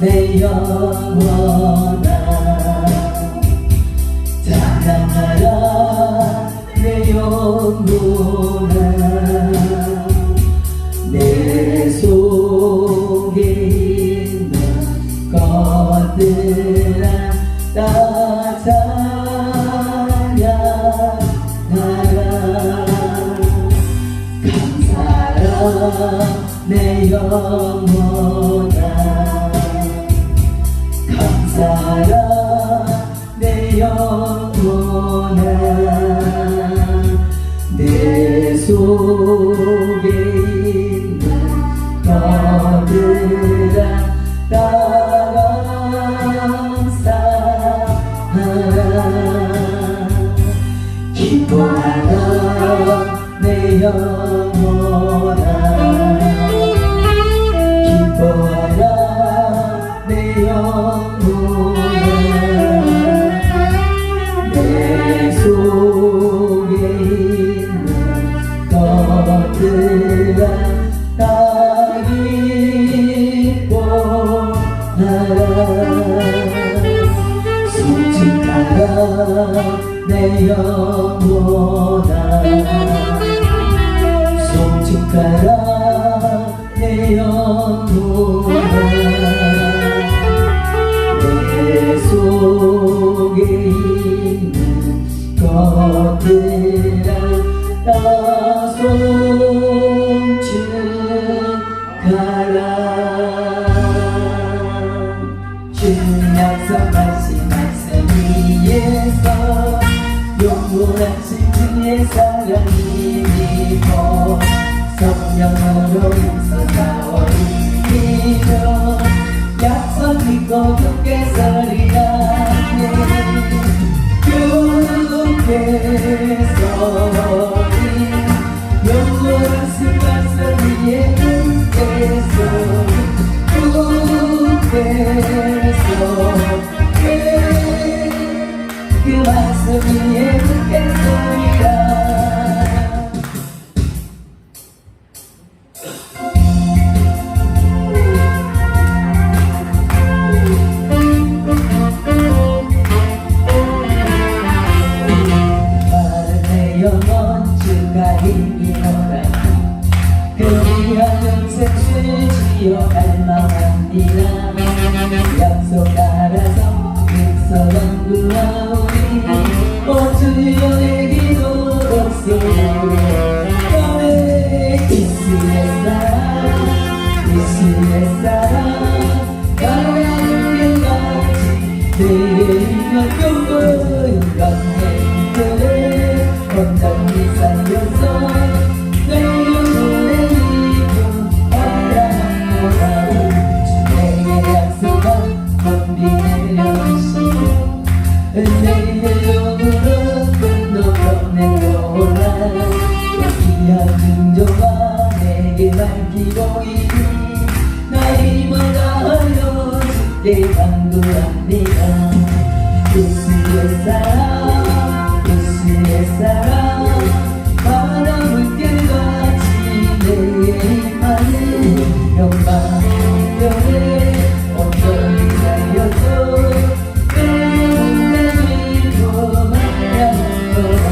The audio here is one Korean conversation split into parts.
내 영원아 자랑하라 내 영혼아 내 속에 있는 것들아 다 찬양하라 감사하라 내 영혼아 감사하라 내 영혼아 내 속에 있는 것들아 다 감사하라 기뻐하라 내 영혼아 기뻐하라 내 영혼아 내 속에 있는 것들아 다 기뻐하라 솔직하라 내 영혼아 솔직하라 내 영혼아 내 속에 있는 것들아 다 솔직하라 주님 약속하신 말씀 위에서 영원하신 주의 사랑이 믿고 성령으로 힘써서 이기며 약속 믿고 굳게 서리라네 주께서니 영원하신 말씀 위에 그 말씀 위에 굳게 서리라 영원 주가 이기노라 그 위하여 생수 지어 갈망합니다 약속 따라서 육서는 구하오니 오 주여 내 기도 독소로 너의 이스라엘 사랑 가라는 길같이 내 힘과 영광을 갖네 온전히 살려서 내 영혼의 이름 환영하노라 주의 약속한 먼비 내려오시고 은혜의 영으로 끝도 변해오라 귀한 증조가 내게 밝히고 있니 나 힘을 다하여 주께 간구합니다 예수의 사랑 예수의 사랑 바다 물결같이 내 힘하는 영광별에 온전히 살려줘 내 영혼의 주고 만나노라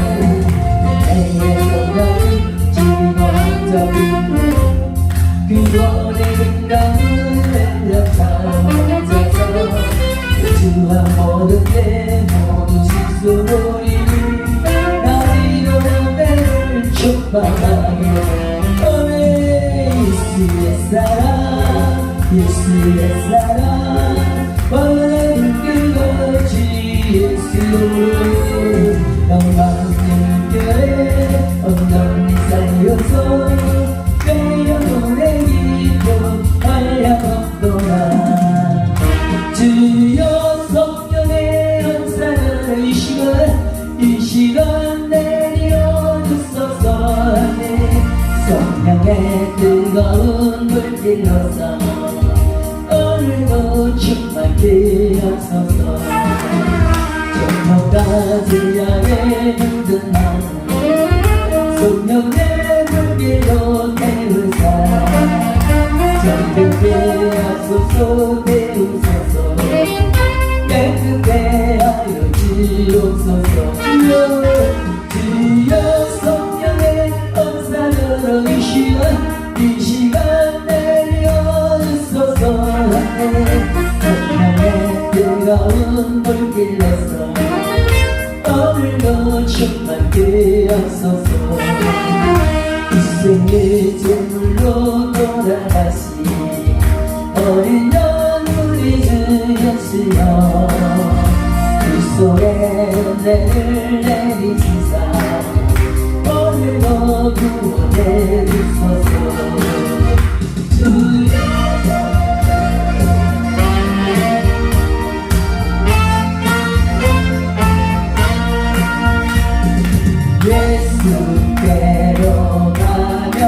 내의 소망이 즐거운 적이네 그원의 근간 예수의 사랑 바람을 끌어지 예수 영광의 언덕이 살려서 내 영혼의 기도 하려없도다 주여 성령의 은사를 이 시간 내려주소서 성령의 뜨거운 불길로서 오늘도 충만케 하소서 전모까지 향해 힘든 마음 성령의 불길로 태우사 잠들게 하소서 태우소서 깨끗게 하여 지옵소서 주여 성령의 은사로 이 시간 내려주소서 성령의 뜨거운 불길로서 오늘도 충만케 하소서 이생의 제물로 돌아가시 어린 양 우리 주 예수여 그 속에 은혜를 내리시사 오늘도 구원해 주소서 주여 예수께로 가면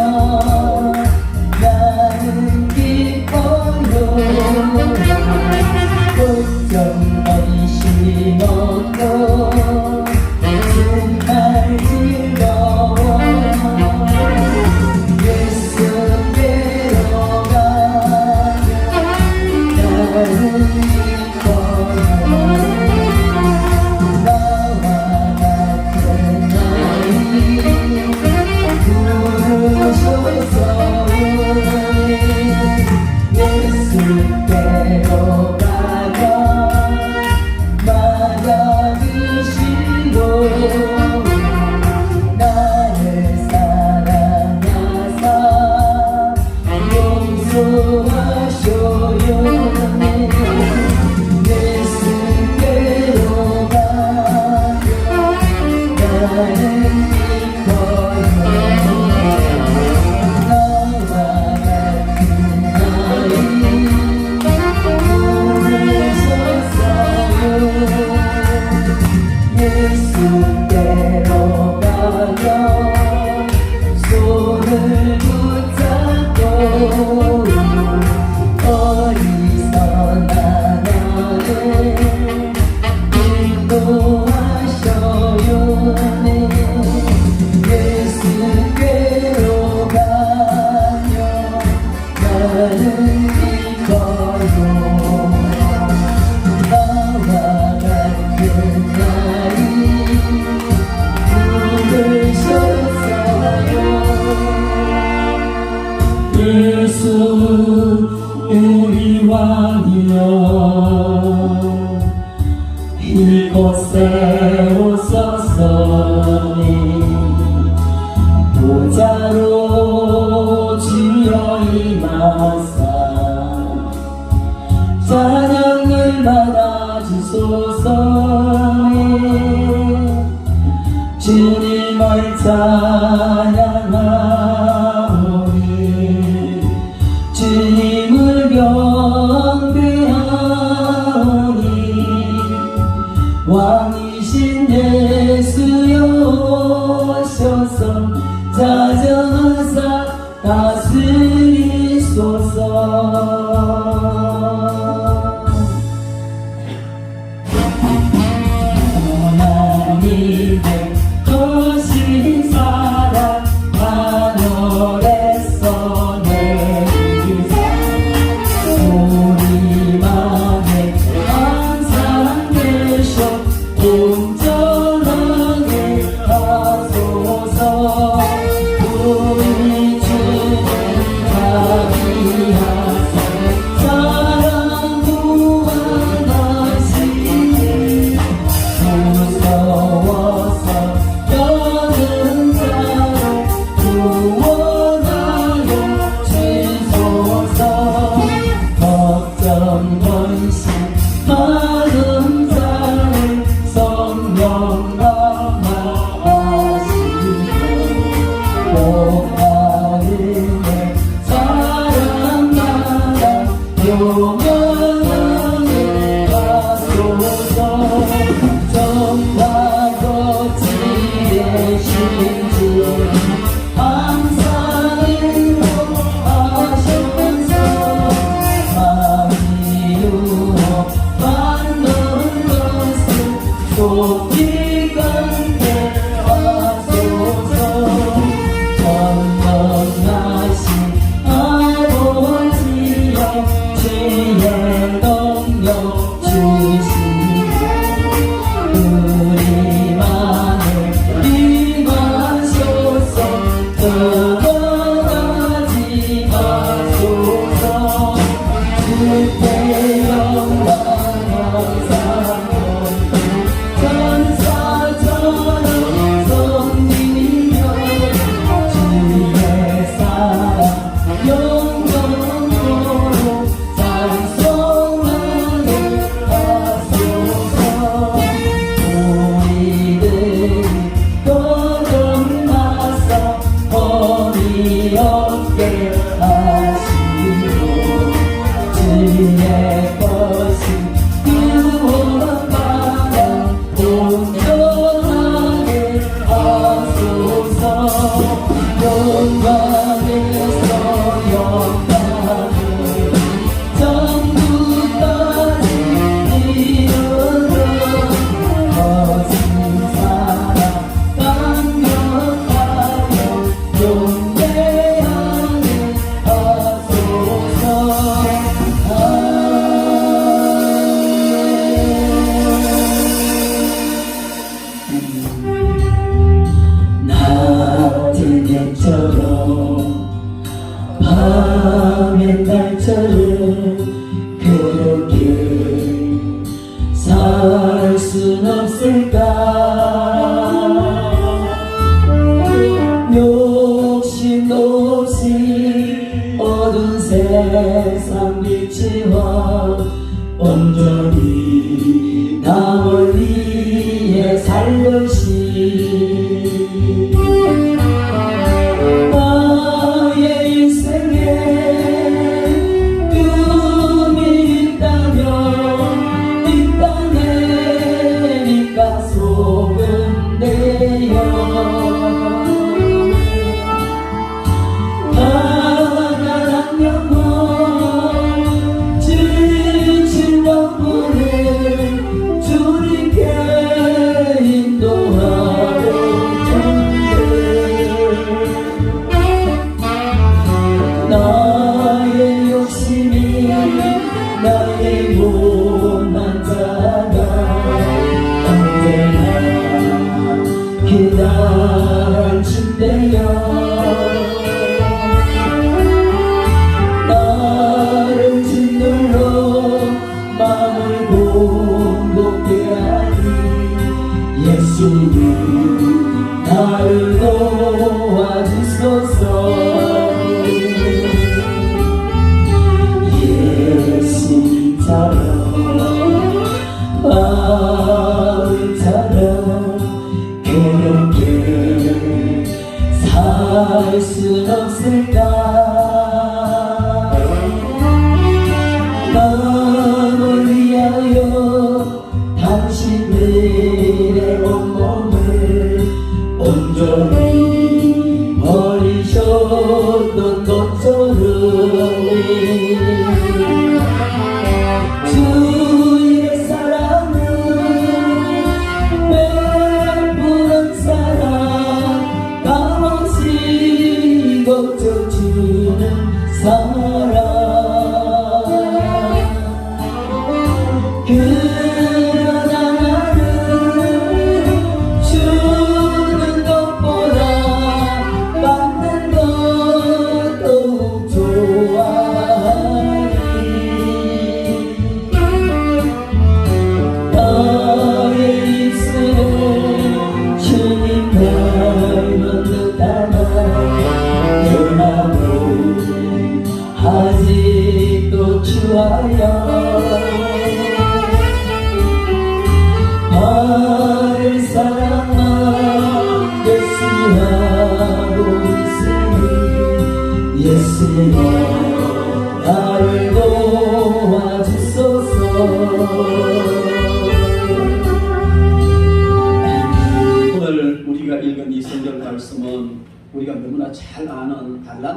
나는 기뻐요 걱정 없이 먹고 정말 즐거워 예수께로 가면 나는 기뻐요 예수께로 가면 맞아주시고 나를 사랑하사 용서하셔요 예수께로 가면 나는 예수께로 가면 손을 붙잡고 어디서나 나를 인도하셔요 예수께로 가면 나는 기뻐요 나와 같은 나이 예수 우리 왕이여 이곳에 오소서니 보좌로 주여 임하사 찬양을 받아주소서 주님을 찬양하오니 주님을 경배하오니 왕이신 예수여 오셔서 자정하사 다스리소서 하나님의 거신 사랑 하늘에서 내리사 우리 맘에 항상 계셔 온전하게 하소서 우리 주님 자비하사 영원하게 하소서. 정과 거치 되신 주 항상 인도하시면서 많이 유혹받는 것을 속히 감게 하소서. 건강하신 아버지여 주의 능력 주시고 우리만을 임하소서. 떠나가지 마소서. 주께 영광 감사하고 전사처럼 섬기며 주의 사랑 영광으로 찬송하게 하소서. 우리들이 거듭나서 허리 없게 하시고 주의 것이 구원받아 온전하게 하소서. 영광에서 영광을 전부 따지 이르러 거친 사랑 강력하여 용대하게 하소서. 낮은 해처럼 밤의 달처럼 그렇게 살 순 없을까. 욕심 없이 어두운 세상 빛이와 온전히 남을 위해 살려시 나의 인생에 꿈이 있다면 이 땅에 니가 속은 내요. 가난한 영혼 지친 영혼을 주님께 인도하고 나의 욕심이 나의 못난 자가 언제나 기다려준대요. 나를 짓눌러 마음을 공복해 하니 예수님 나를 도와주소서. 예수님처럼 바울처럼 그렇게 살 순 없을까. 나를 위하여 당신들의 온몸을 온전히 버리셨던 것처럼 주의 사랑은 베푸는 사랑 값없이 고쳐주는 사랑. 그러나 나는 주는 것보다 받는 것 더욱 좋아하니 나의 입술은 주님 닮은 듯하나 내 마음은 아직도 추하여 나를 사랑한 예수하고 있으니 예수여 나를 도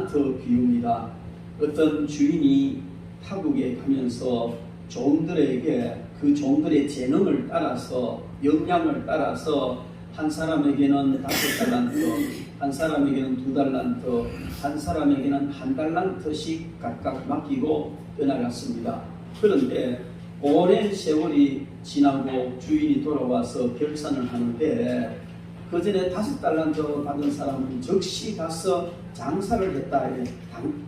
달란트 비유입니다. 어떤 주인이 타국에 가면서 종들에게 그 종들의 재능을 따라서 역량을 따라서 한 사람에게는 5달란트, 한 사람에게는 2달란트, 한 사람에게는 1달란트씩 각각 맡기고 떠나갔습니다. 그런데 오랜 세월이 지나고 주인이 돌아와서 결산을 하는데 그 전에 5달란트 받은 사람은 즉시 가서 장사를 했다.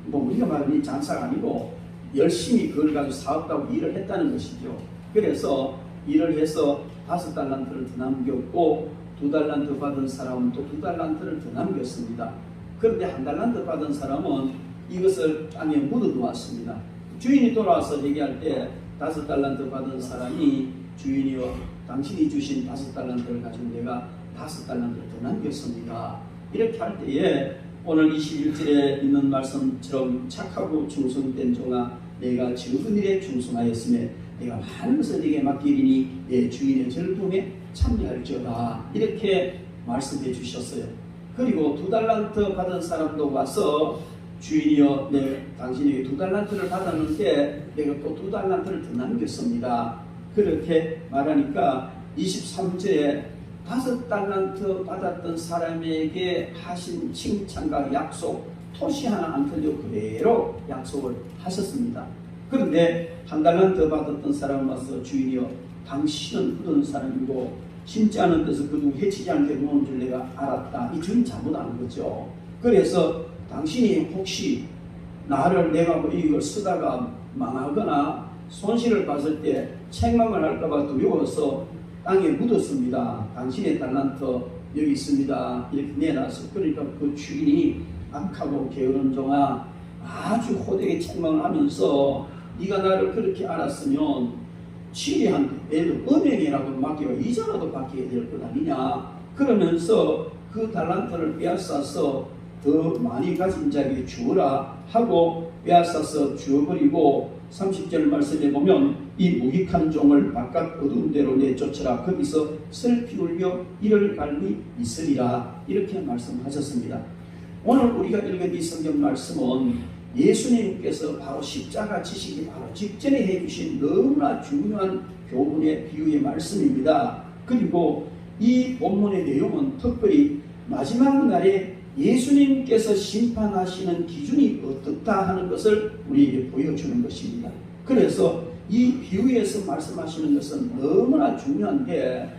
뭐 우리가 말하는 장사가 아니고 열심히 그걸 가지고 사업하고 일을 했다는 것이죠. 그래서 일을 해서 5달란트를 더 남겼고 2달란트 받은 사람은 또 2달란트를 더 남겼습니다. 그런데 1달란트 받은 사람은 이것을 땅에 묻어두었습니다. 주인이 돌아와서 얘기할 때 5달란트 받은 사람이 주인이여 당신이 주신 5달란트를 가지고 내가 5달란트를 더 남겼습니다. 이렇게 할 때에 오늘 21절에 있는 말씀처럼 착하고 충성된 종아 내가 적은 일에 충성하였으며 내가 많은 것을 네게 맡기리니 내 주인의 즐거움에 참여할지어다. 이렇게 말씀해 주셨어요. 그리고 2달란트 받은 사람도 와서 주인이여 당신에게 2달란트를 받았는데 내가 또 2달란트를 더 남겼습니다. 그렇게 말하니까 23절에 5달란트 받았던 사람에게 하신 칭찬과 약속 토시 하나 안 틀려 그대로 약속을 하셨습니다. 그런데 1달란트 받았던 사람 와서 주인이여 당신은 어떤 사람이고 심지 않은 데서 그 누구 해치지 않게 놓은 줄 내가 알았다. 이 주인 잘못 아는 거죠. 그래서 당신이 혹시 나를 내가 뭐 이걸 쓰다가 망하거나 손실을 봤을 때 책망을 할까봐 두려워서 땅에 묻었습니다. 당신의 달란트 여기 있습니다. 이렇게 내놨어. 그러니까 그 주인이 악하고 게으른 종아 아주 호되게 책망을 하면서 네가 나를 그렇게 알았으면 취리한테 예를 들어 은행이라도 맡기고 이자라도 받게 될 것 아니냐. 그러면서 그 달란트를 빼앗아서 더 많이 가진 자에게 주어라 하고 빼앗아서 주어버리고 30절 말씀에 보면 이 무익한 종을 바깥 어두운 데로 내쫓으라. 거기서 슬피 울며 이를 갈미 있으리라. 이렇게 말씀하셨습니다. 오늘 우리가 읽은 이 성경 말씀은 예수님께서 바로 십자가 지시기 바로 직전에 해주신 너무나 중요한 교훈의 비유의 말씀입니다. 그리고 이 본문의 내용은 특별히 마지막 날에 예수님께서 심판하시는 기준이 어떻다 하는 것을 우리에게 보여주는 것입니다. 그래서 이 비유에서 말씀하시는 것은 너무나 중요한데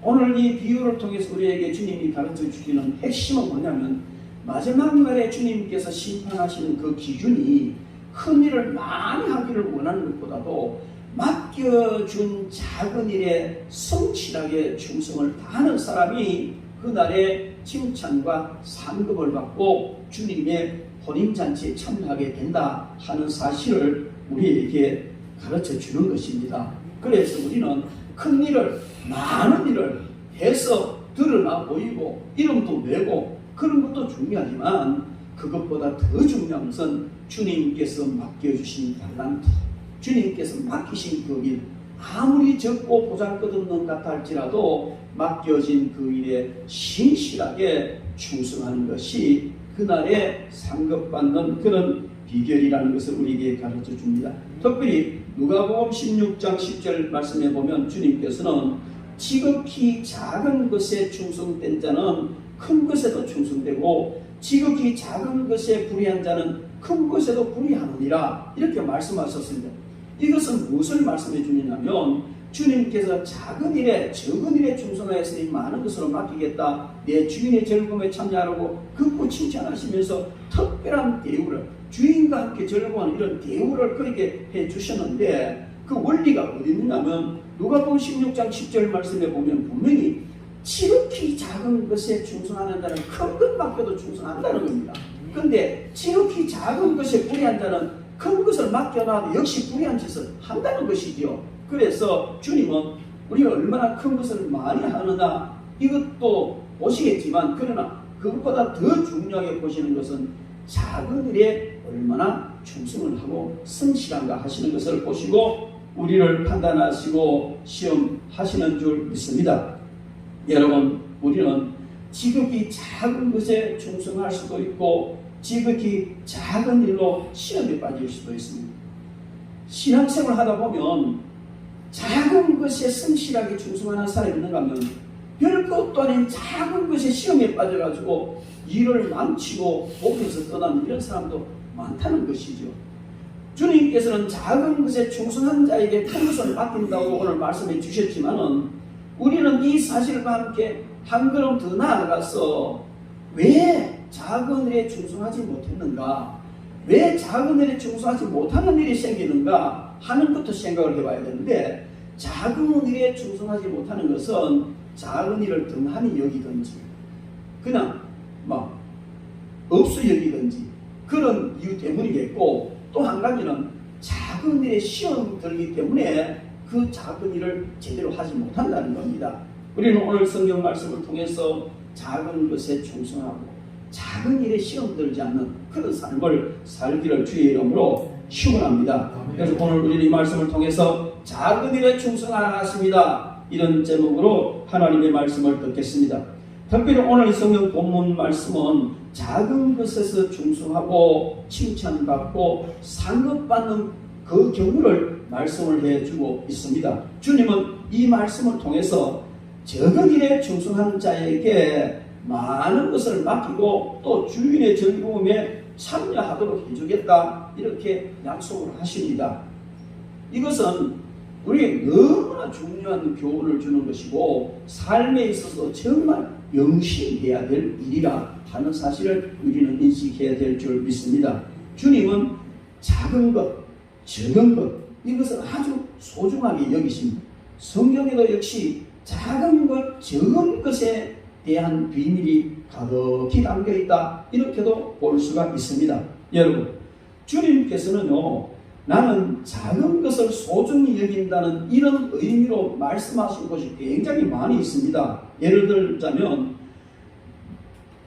오늘 이 비유를 통해서 우리에게 주님이 가르쳐 주시는 핵심은 뭐냐면 마지막 날에 주님께서 심판하시는 그 기준이 큰 일을 많이 하기를 원하는 것보다도 맡겨준 작은 일에 성실하게 충성을 다하는 사람이 그날에 칭찬과 상급을 받고 주님의 혼인잔치에 참여하게 된다 하는 사실을 우리에게 가르쳐 주는 것입니다. 그래서 우리는 큰 일을 많은 일을 해서 드러나 보이고 이름도 내고 그런 것도 중요하지만 그것보다 더 중요한 것은 주님께서 맡겨주신 달란트, 주님께서 맡기신 그 일, 아무리 적고 보잘것없는 것 같아 할지라도 맡겨진 그 일에 신실하게 충성하는 것이 그날에 상급받는 그런 비결이라는 것을 우리에게 가르쳐 줍니다. 특별히 누가복음 16장 10절 말씀에 보면 주님께서는 지극히 작은 것에 충성된 자는 큰 것에도 충성되고 지극히 작은 것에 불의한 자는 큰 것에도 불의하느니라 이렇게 말씀하셨습니다. 이것은 무엇을 말씀해 주느냐면 주님께서 작은 일에 적은 일에 충성하였으니 많은 것으로 맡기겠다. 내 주인의 즐거움에 참여하라고 극구 칭찬하시면서 특별한 대우를 주인과 함께 즐거워하는 이런 대우를 그렇게 해 주셨는데 그 원리가 어디 있냐면 누가복음 16장 10절 말씀에 보면 분명히 지극히 작은 것에 충성하는 자는 큰 것 맡겨도 충성한다는 겁니다. 그런데 지극히 작은 것에 불의한 자는 큰 것을 맡겨놔도 역시 불의한 짓을 한다는 것이지요. 그래서 주님은 우리가 얼마나 큰 것을 많이 하느냐 이것도 보시겠지만 그러나 그것보다 더 중요하게 보시는 것은 작은 일에 얼마나 충성을 하고 성실한가 하시는 것을 보시고 우리를 판단하시고 시험하시는 줄 믿습니다. 여러분 우리는 지극히 작은 것에 충성할 수도 있고 지극히 작은 일로 시험에 빠질 수도 있습니다. 신앙생활 하다 보면 작은 것에 성실하게 충성하는 사람이 있는가 하면 별것도 아닌 작은 것에 시험에 빠져가지고 일을 망치고 목에서 떠나는 이런 사람도 많다는 것이죠. 주님께서는 작은 것에 충성한 자에게 큰 것을 맡긴다고 오늘 말씀해 주셨지만은 우리는 이 사실과 함께 한 걸음 더 나아가서 왜 작은 일에 충성하지 못했는가, 왜 작은 일에 충성하지 못하는 일이 생기는가 하는 것도 생각을 해봐야 되는데, 작은 일에 충성하지 못하는 것은 작은 일을 등한히 여기든지 그냥 막 없어 여기든지 그런 이유 때문이겠고, 또 한 가지는 작은 일에 시험 들기 때문에 그 작은 일을 제대로 하지 못한다는 겁니다. 우리는 오늘 성경 말씀을 통해서 작은 것에 충성하고 작은 일에 시험 들지 않는 그런 삶을 살기를 주의 이름으로 축원합니다. 그래서 오늘 우리는 이 말씀을 통해서 작은 일에 충성하라 하십니다. 이런 제목으로 하나님의 말씀을 듣겠습니다. 특별히 오늘 성경 본문 말씀은 작은 것에서 충성하고 칭찬받고 상급받는 그 경우를 말씀을 해주고 있습니다. 주님은 이 말씀을 통해서 적은 일에 충성한 자에게 많은 것을 맡기고 또 주인의 즐거움에 참여하도록 해주겠다, 이렇게 약속을 하십니다. 이것은 우리에게 너무나 중요한 교훈을 주는 것이고 삶에 있어서 정말 명심해야 될 일이라 하는 사실을 우리는 인식해야 될 줄 믿습니다. 주님은 작은 것, 적은 것, 이것을 아주 소중하게 여기십니다. 성경에도 역시 작은 것, 적은 것에 대한 비밀이 가득히 담겨 있다, 이렇게도 볼 수가 있습니다. 여러분, 주님께서는요, 나는 작은 것을 소중히 여긴다는 이런 의미로 말씀하신 것이 굉장히 많이 있습니다. 예를 들자면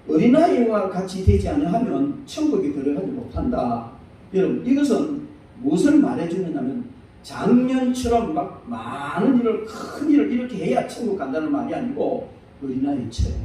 어린아이와 같이 되지 않으면 천국에 들어가지 못한다. 여러분, 이것은 무엇을 말해주느냐면 장년처럼 막 많은 일을, 큰 일을 이렇게 해야 천국 간다는 말이 아니고 어린아이처럼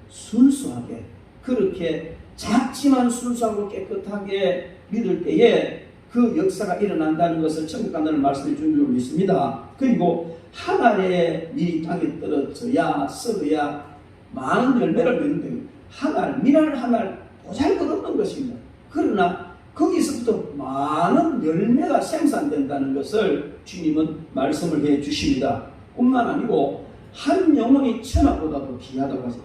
순수하게, 그렇게 작지만 순수하고 깨끗하게 믿을 때에 그 역사가 일어난다는 것을 천국 간다는 말씀을 주는 줄 믿습니다. 그리고 한 알의 밀이 땅에 떨어져야 썩어야 많은 열매를 맺는데 한 알, 밀알 한 알 보잘것없는 것입니다. 그러나 거기서부터 많은 열매가 생산된다는 것을 주님은 말씀을 해 주십니다. 뿐만 아니고 한 영혼이 천하보다도 귀하다고 하죠.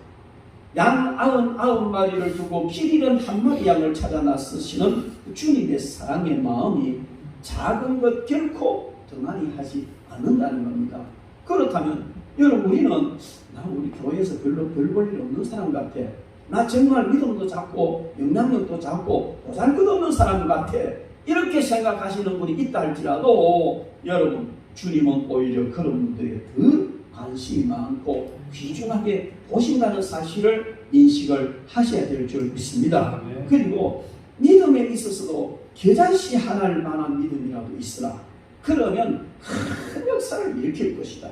양 99마리를 두고 길 잃은 한 마리 양을 찾아 나서시는 주님의 사랑의 마음이 작은 것 결코 등한히 하지 않는다는 겁니다. 그렇다면 여러분, 우리는 나 우리 교회에서 별로 별 볼 일 없는 사람 같아, 나 정말 믿음도 작고 영향력도 작고 보잘것없는 사람 같아, 이렇게 생각하시는 분이 있다 할지라도 여러분, 주님은 오히려 그런 분들에 더 관심이 많고 귀중하게 보신다는 사실을 인식을 하셔야 될 줄 믿습니다. 그리고 믿음에 있어서도 겨자씨 하나를 만한 믿음이라도 있으라. 그러면 큰 역사를 일으킬 것이다.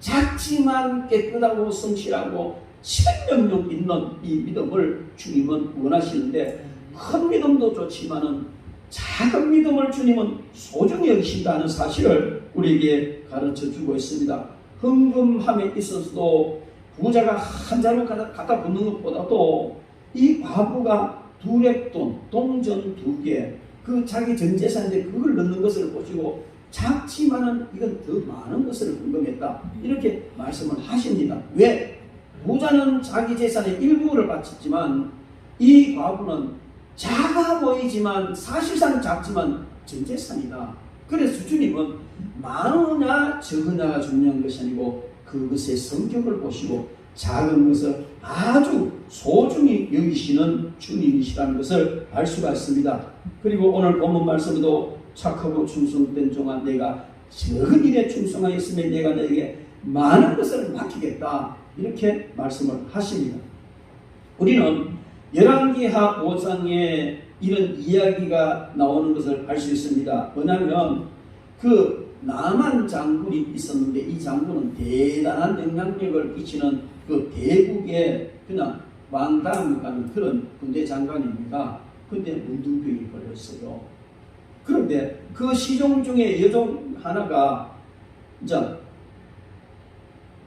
작지만 깨끗하고 성실하고 생명력 있는 이 믿음을 주님은 원하시는데, 큰 믿음도 좋지만은 작은 믿음을 주님은 소중히 여기신다는 사실을 우리에게 가르쳐 주고 있습니다. 헌금함에 있어서도 부자가 한 자루 갖다 붓는 것보다도 이 과부가 두렙돈, 동전 2개, 그 자기 전 재산인데 그걸 넣는 것을 보시고 작지만은 이건 더 많은 것을 헌금했다, 이렇게 말씀을 하십니다. 왜? 부자는 자기 재산의 일부를 바쳤지만 이 과부는 작아 보이지만 사실상 작지만 전 재산이다. 그래서 주님은 많으냐 적으냐가 중요한 것이 아니고 그것의 성격을 보시고 작은 것을 아주 소중히 여기시는 주님이시라는 것을 알 수가 있습니다. 그리고 오늘 본문 말씀에도 착하고 충성된 종아, 내가 적은 일에 충성하였으면 내가 너에게 많은 것을 맡기겠다, 이렇게 말씀을 하십니다. 우리는 열왕기하 5장에 이런 이야기가 나오는 것을 알 수 있습니다. 뭐냐면 그 나만 장군이 있었는데 이 장군은 대단한 영향력을 끼치는 그 대국의 그냥 왕다음을 가는 그런 군대 장관입니다. 근데 문둥병이 걸렸어요. 그런데 그 시종 중에 여종 하나가 이제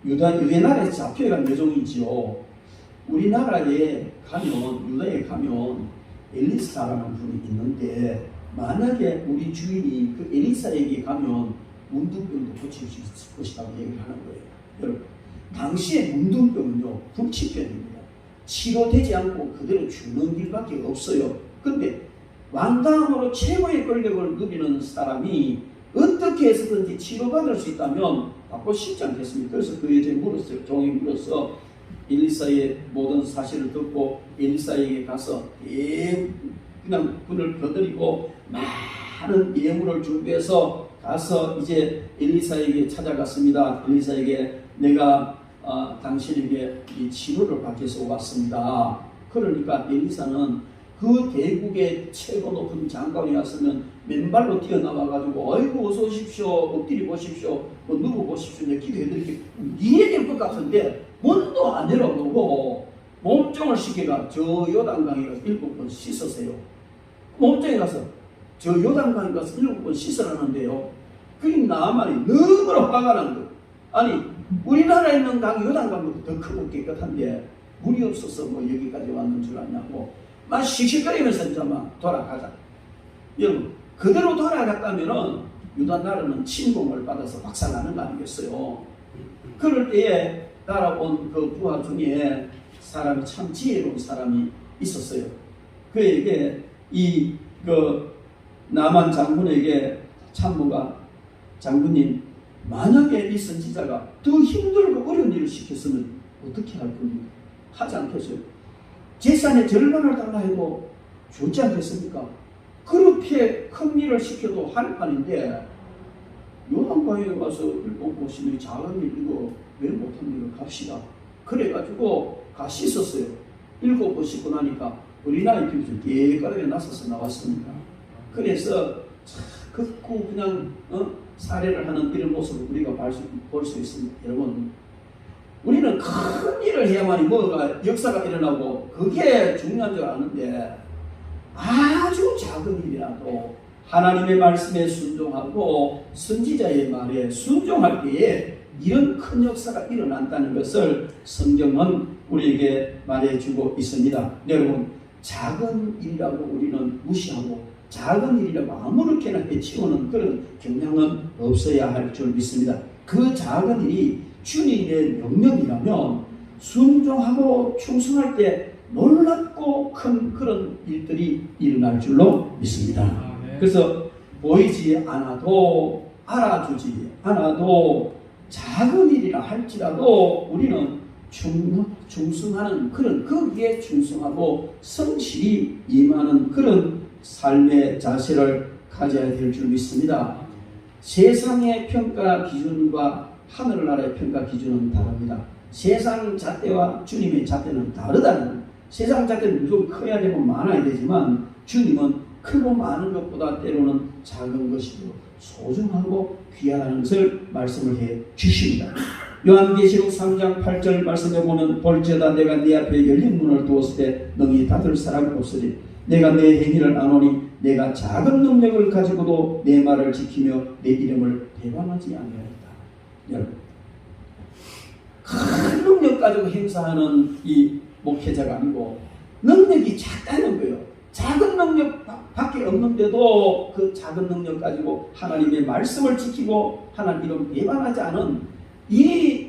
유대 나라에서 잡혀간 여종이지요. 우리나라에 가면, 유다에 가면 엘리사라는 분이 있는데, 만약에 우리 주인이 그 엘리사에게 가면 문둥병도 고칠 수 있을 것이라고 얘기를 하는 거예요. 여러분, 당시에 문둥병은요, 불치병입니다. 치료되지 않고 그대로 죽는 길밖에 없어요. 근데 왕다음으로 최고의 권력을 누리는 사람이 어떻게 해서든지 치료받을 수 있다면 받고 싶지 않겠습니까? 그래서 그 여자에 물었어요. 종이 물어서 엘리사의 모든 사실을 듣고 엘리사에게 가서 그냥 분을 거드리고 많은 예물을 준비해서 가서 이제 엘리사에게 찾아갔습니다. 엘리사에게 내가 당신에게 이 치료를 받기 위해서 왔습니다. 그러니까 엘리사는 그 대국의 최고 높은 장관이 왔으면 맨발로 뛰어나와가지고 어이구 어서 오십시오, 엎드려 보십시오, 뭐 누구 보십시오, 내가 기도해드릴게요 이래야 될 것 같은데 문도 안 열어보고 몸종을 시켜가 저 요단강에 가서 7번 씻으세요. 몸종에 가서 저 요단강에 가서 7번 씻으라는데요. 그게 나만이 너무나 화가 난 거예요. 아니 우리나라에 있는 강이 요단강보다 더 크고 깨끗한데 물이 없어서 뭐 여기까지 왔는 줄 아냐고 막 씩씩거리면서 이제 막 돌아가자. 여러분 그대로 돌아갔다면은 유다 나라는 침공을 받아서 박살나는 거 아니겠어요? 그럴 때에 따라온 그 부하 중에 사람이 참 지혜로운 사람이 있었어요. 그에게 그 나만 장군에게 참모가 장군님 만약에 이 선지자가 더 힘들고 어려운 일을 시켰으면 어떻게 할 겁니까? 하지 않겠어요? 재산의 절반을 달라 해도 좋지 않겠습니까? 그렇게 큰 일을 시켜도 할 판인데 요단강에 가서 보시면 작은 일 이거 왜 못한 일을 갑시다. 그래가지고 가 씻었어요. 7번 씻고 나니까 어린아이 피부에서 깨끗하게 나서서 나왔습니다. 그래서 걷고 그냥 사례를 하는 이런 모습을 우리가 볼 수 있습니다. 여러분 우리는 큰 일을 해야만이 뭐가 역사가 일어나고 그게 중요한 줄 아는데 아주 작은 일이라도 하나님의 말씀에 순종하고 선지자의 말에 순종할 때에 이런 큰 역사가 일어난다는 것을 성경은 우리에게 말해주고 있습니다. 여러분 작은 일이라고 우리는 무시하고 작은 일이라고 아무렇게나 해치우는 그런 경향은 없어야 할 줄 믿습니다. 그 작은 일이 주님의 명령이라면 순종하고 충성할 때 놀랍고 큰 그런 일들이 일어날 줄로 믿습니다. 그래서 보이지 않아도 알아주지 않아도 작은 일이라 할지라도 우리는 충성하는 그런 거기에 충성하고 성실히 임하는 그런 삶의 자세를 가져야 될 줄 믿습니다. 세상의 평가 기준과 하늘나라의 평가 기준은 다릅니다. 세상 잣대와 주님의 잣대는 다르다는, 세상 잣대는 무조건 커야 되고 많아야 되지만 주님은 크고 많은 것보다 때로는 작은 것이고 소중하고 귀하다는 것을 말씀을 해 주십니다. 요한계시록 3장 8절 말씀에 보면 볼지어다 내가 네 앞에 열린 문을 두었을 때 너희 닫을 사람이 없으리 내가 내 행위를 아노니 내가 작은 능력을 가지고도 내 말을 지키며 내 이름을 배반하지 아니하였다. 여러분 큰 능력 가지고 행사하는 이 목회자가 아니고 능력이 작다는 거예요. 작은 능력 밖에 없는데도 그 작은 능력 가지고 하나님의 말씀을 지키고 하나님 이름 배반하지 않은 이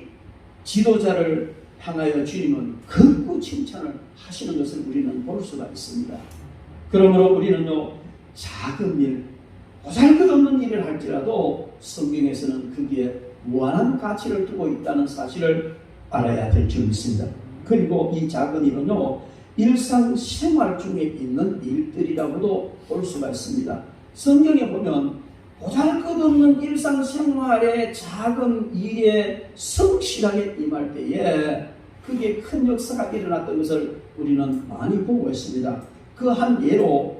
지도자를 향하여 주님은 극구 칭찬을 하시는 것을 우리는 볼 수가 있습니다. 그러므로 우리는요 작은 일, 보잘것없는 일을 할지라도 성경에서는 거기에 무한한 가치를 두고 있다는 사실을 알아야 될 줄 믿습니다. 그리고 이 작은 일은요 일상생활 중에 있는 일들이라고도 볼 수가 있습니다. 성경에 보면 보잘것없는 일상생활의 작은 일에 성실하게 임할 때에 그게 큰 역사가 일어났던 것을 우리는 많이 보고 있습니다. 그 한 예로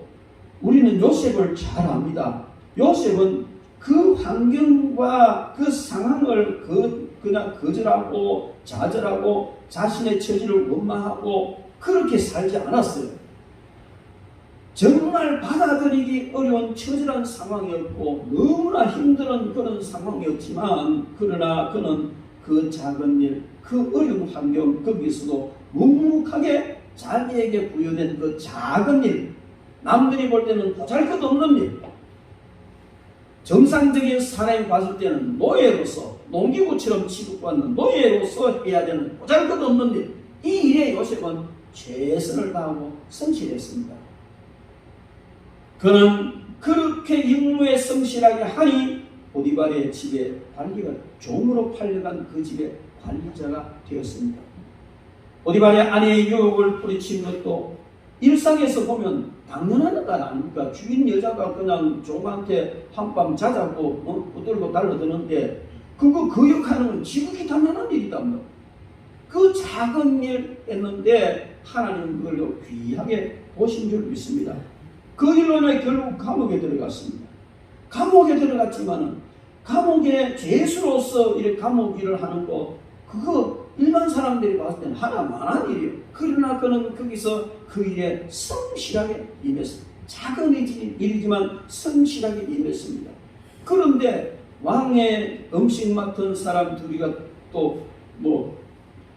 우리는 요셉을 잘 압니다. 요셉은 그 환경과 그 상황을 그냥 거절하고 좌절하고 자신의 처지를 원망하고 그렇게 살지 않았어요. 저 정말 받아들이기 어려운 처절한 상황이었고 너무나 힘든 그런 상황이었지만 그러나 그는 그 작은 일, 그 어려운 환경 거기서도 묵묵하게 자기에게 부여된 그 작은 일, 남들이 볼 때는 보잘것없는 일, 정상적인 사람이 봤을 때는 노예로서 농기구처럼 취급받는 노예로서 해야 되는 보잘것없는 일, 이 일에 요셉은 최선을 다하고 성실했습니다. 그는 그렇게 임무에 성실하게 하니 보디발의 집에 관리가 종으로 팔려간 그 집의 관리자가 되었습니다. 보디발의 아내의 유혹을 뿌리친 것도 일상에서 보면 당연한 것 아닙니까? 주인 여자가 그냥 종한테 한밤 자자고 붙들고 달려드는데 그거 거역하는 건 지극히 당연한 일이다. 그 작은 일 했는데 하나님 그걸로 귀하게 보신 줄 믿습니다. 그 일로 인해 결국 감옥에 들어갔습니다. 감옥에 들어갔지만은 감옥의 죄수로서 이렇게 감옥 일을 하는 거 그거 일반 사람들이 봤을 때는 하나만한 일이에요. 그러나 그는 거기서 그 일에 성실하게 임했습니다. 작은 일이지만 성실하게 임했습니다. 그런데 왕의 음식 맡은 사람 둘이가 또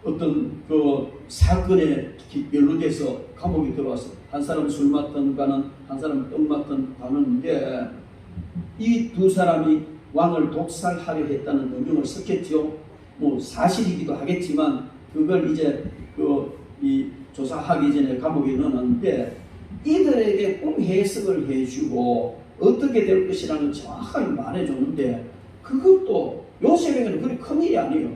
어떤 그 사건에 연루돼서 감옥에 들어와서 한 사람은 술 맡던 가는 한 사람은 떡 맡던 가는데 이 두 사람이 왕을 독살하려 했다는 음흉을 섞였죠. 사실이기도 하겠지만 그걸 이제 이 조사하기 전에 감옥에 넣었는데 이들에게 꿈 해석을 해주고 어떻게 될 것이라는 정확하게 말해줬는데 그것도 요셉에게는 그리 큰 일이 아니에요.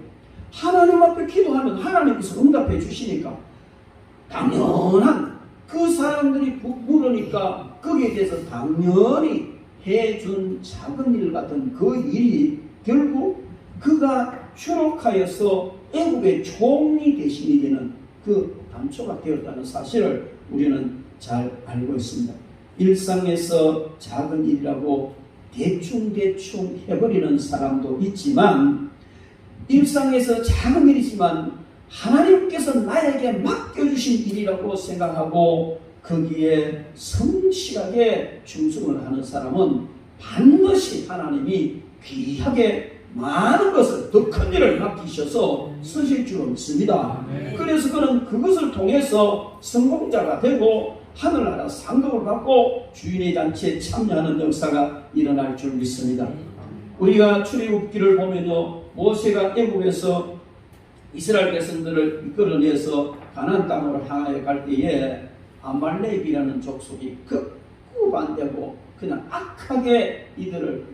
하나님 앞에 기도하면 하나님께서 응답해 주시니까 당연한 그 사람들이 물으니까 거기에 대해서 당연히 해준 작은 일 같은 그 일이 결국 그가 추록하여서 애국의 총리 대신이 되는 그 단초가 되었다는 사실을 우리는 잘 알고 있습니다. 일상에서 작은 일이라고 대충 해버리는 사람도 있지만 일상에서 작은 일이지만 하나님께서 나에게 맡겨주신 일이라고 생각하고 거기에 성실하게 충성을 하는 사람은 반드시 하나님이 귀하게 많은 것을 더 큰 일을 맡기셔서 쓰실 줄 믿습니다. 그래서 그는 그것을 통해서 성공자가 되고 하늘나라 상급을 받고 주인의 잔치에 참여하는 역사가 일어날 줄 믿습니다. 우리가 출애굽기를 보면요, 모세가 애굽에서 이스라엘 백성들을 이끌어내서 가나안 땅으로 향하여 갈 때에 아말렉이라는 족속이 극구 반대하고 그냥 악하게